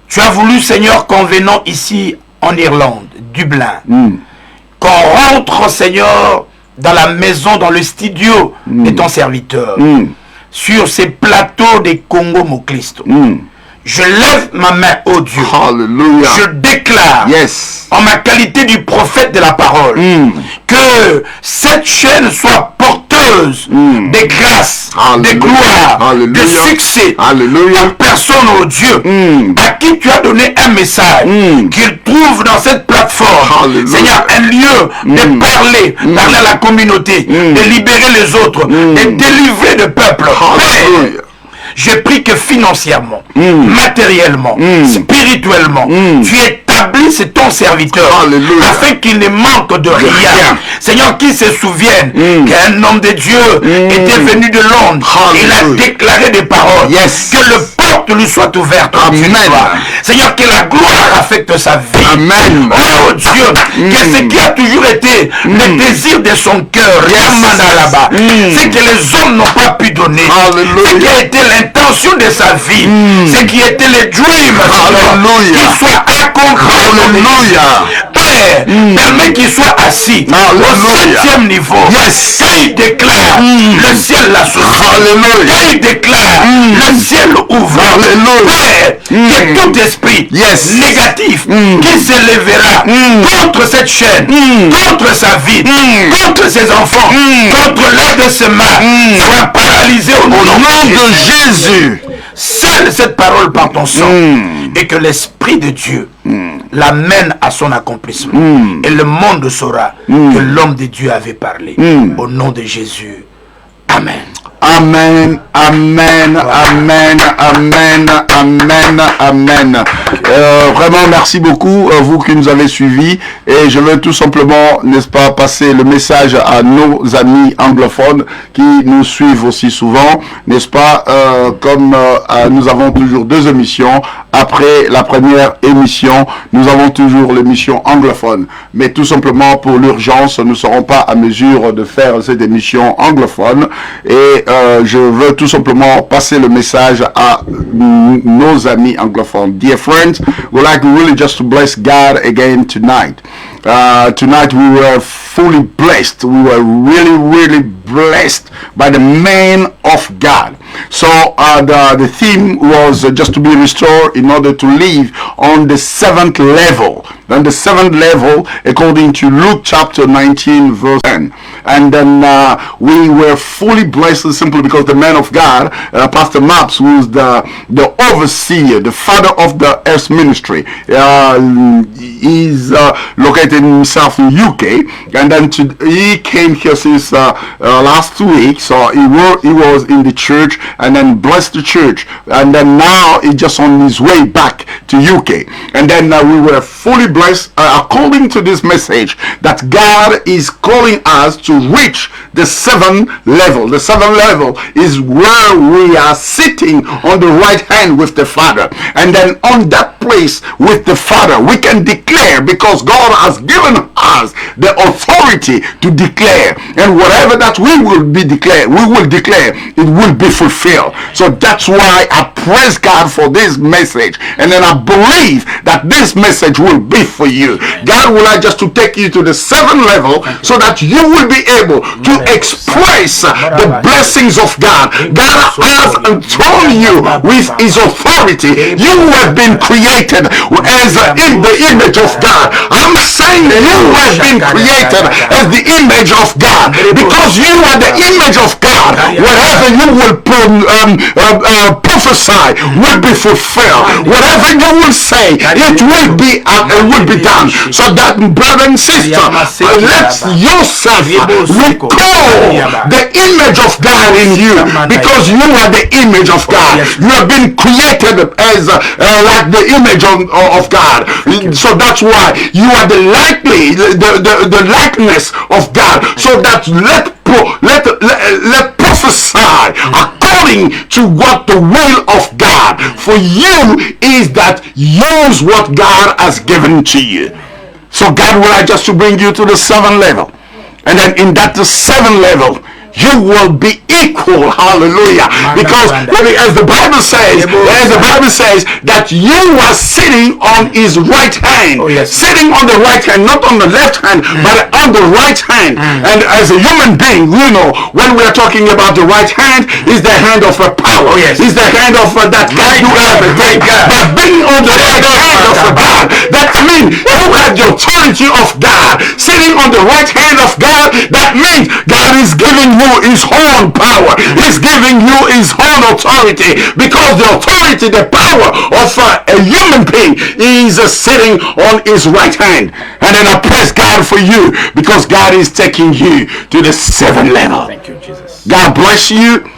Tu as voulu, Seigneur, qu'en venant ici en Irlande, Dublin, qu'on rentre, Seigneur, dans la maison, dans le studio de ton serviteur, sur ces plateaux des Congo Moklisto. Je lève ma main, oh Dieu. Alléluia. Je déclare, en ma qualité du prophète de la parole, que cette chaîne soit porteuse de grâce, de gloire, de succès. Alléluia. Une personne, oh Dieu, à qui tu as donné un message, qu'il trouve dans cette plateforme, Alléluia. Seigneur, un lieu de parler, parler à la communauté, de libérer les autres, de délivrer le peuple. Alléluia. Je prie que financièrement, matériellement, spirituellement, tu établisses ton serviteur, Alléluia, afin qu'il ne manque de rien. Seigneur, qu'il se souvienne qu'un homme de Dieu était venu de Londres. Il a déclaré des paroles. Que le porte lui soit ouverte. Amen. Seigneur, que la gloire affecte sa vie. Amen. Oh Dieu, que ce qui a toujours été le désir de son cœur, là-bas, c'est que les hommes n'ont pas pu donner. Ce qui a été l'intention de sa vie, ce qui était le dream, qu'il soit accompli. Père, permets qu'il soit assis au 7e niveau. Quand il déclare, le ciel l'associe. Quand il déclare, le ciel ouvre. Père, que tout esprit négatif qui s'élèvera contre cette chaîne, contre sa vie, contre ses enfants, contre l'aide de ses mains, soit paralysé au nom de Jésus. Scelle cette parole par ton sang et que l'Esprit de Dieu l'amène à son accomplissement. Et le monde saura que l'homme de Dieu avait parlé. Au nom de Jésus. Amen. Amen. Amen, amen, amen, amen, amen, amen. Vraiment, merci beaucoup, vous qui nous avez suivis. Et je veux tout simplement, n'est-ce pas, passer le message à nos amis anglophones qui nous suivent aussi souvent, n'est-ce pas, comme nous avons toujours 2 émissions. Après la première émission, nous avons toujours l'émission anglophone. Mais tout simplement, pour l'urgence, nous ne serons pas à mesure de faire cette émission anglophone. Et je veux tout simplement passer le message à nos amis anglophones. Dear friends, we'd like really just to bless God again tonight. Tonight we were fully blessed. We were really blessed by the man of God. So the theme was just to be restored in order to live on the 7th level. Then the 7th level, according to Luke chapter 19 verse 10. And then we were fully blessed simply because the man of God, Pastor Maps, who is the overseer, the father of the Earth Ministry, is located himself in UK. And then he came here since last 2 weeks. So he was in the church and then blessed the church. And then now he's just on his way back to UK. And then we were fully blessed according to this message that God is calling us to reach the 7th level. The 7th level is where we are sitting on the right hand with the Father. And then on that place with the Father, we can declare because God has given us the authority to declare. And whatever that we will declare, it will be fulfilled. So that's why I praise God for this message. And then I believe that this message will be for you. God would like just to take you to the 7th level so that you will be able to express the blessings of God. God has enthroned you with his authority. You have been created as in the image of God. I'm saying you have been created as the image of God because you are the image of God. Whatever you will prophesy will be fulfilled. Whatever you will say, it will be done. So that, brother and sister, let yourself recall the image of God in you because you are the image of God. You have been created as like the image of God. So that's why you are the likeness of God. So that let prophesy according to what the will of God for you is, that use what God has given to you. So God would like just to bring you to the 7th level. And then in that 7th level, you will be equal. Hallelujah. Because as the Bible says, that you are sitting on his right hand. Sitting on the right hand, not on the left hand, but on the right hand. And as a human being, you know, when we are talking about the right hand, is the hand of a power. Is the hand of that can do everything. But being on the right hand of a God, that means you have the authority of God. Sitting on the right hand of God, that means God is giving you his own power. He's giving you his own authority, because the authority, the power of a human being is sitting on his right hand. And then I praise God for you, because God is taking you to the 7th level. Thank you, Jesus. God bless you.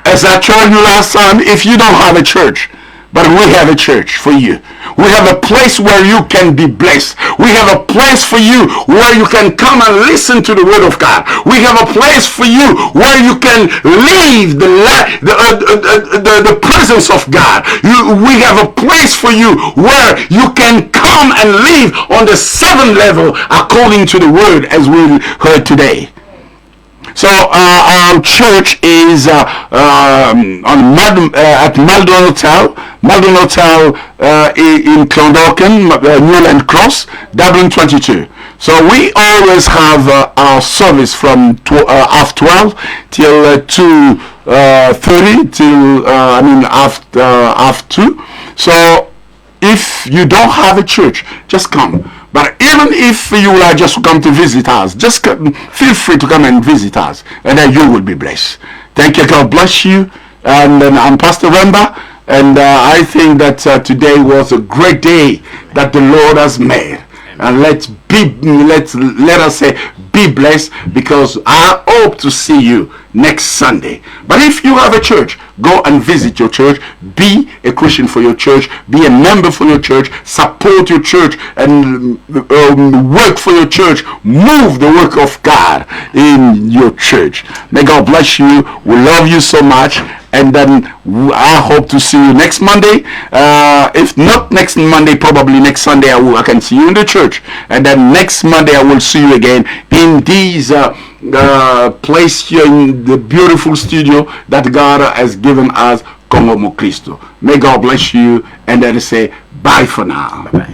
As I told you last time, if you don't have a church, but we have a church for you. We have a place where you can be blessed. We have a place for you where you can come and listen to the word of God. We have a place for you where you can live the presence of God. We have a place for you where you can come and live on the 7th level according to the word as we heard today. So our church is at Maldon Hotel. Maldon Hotel in Clondalkin, Newland Cross, Dublin 22. So we always have our service from half 12 till 2:30 till half 2. So if you don't have a church, just come. But even if you will just come to visit us, just feel free to come and visit us, and then you will be blessed. Thank you. God bless you. And I'm Pastor Remba, and I think that today was a great day that the Lord has made. And let us say, be blessed, because I hope to see you next Sunday. But if you have a church, go and visit your church. Be a Christian for your church. Be a member for your church. Support your church and work for your church. Move the work of God in your church. May God bless you. We love you so much. And then I hope to see you next Monday. If not next Monday, probably next Sunday I can see you in the church. And then next Monday I will see you again in these place here in the beautiful studio that God has given us, Congo Mo Cristo. May God bless you, and then say bye for now. Bye-bye.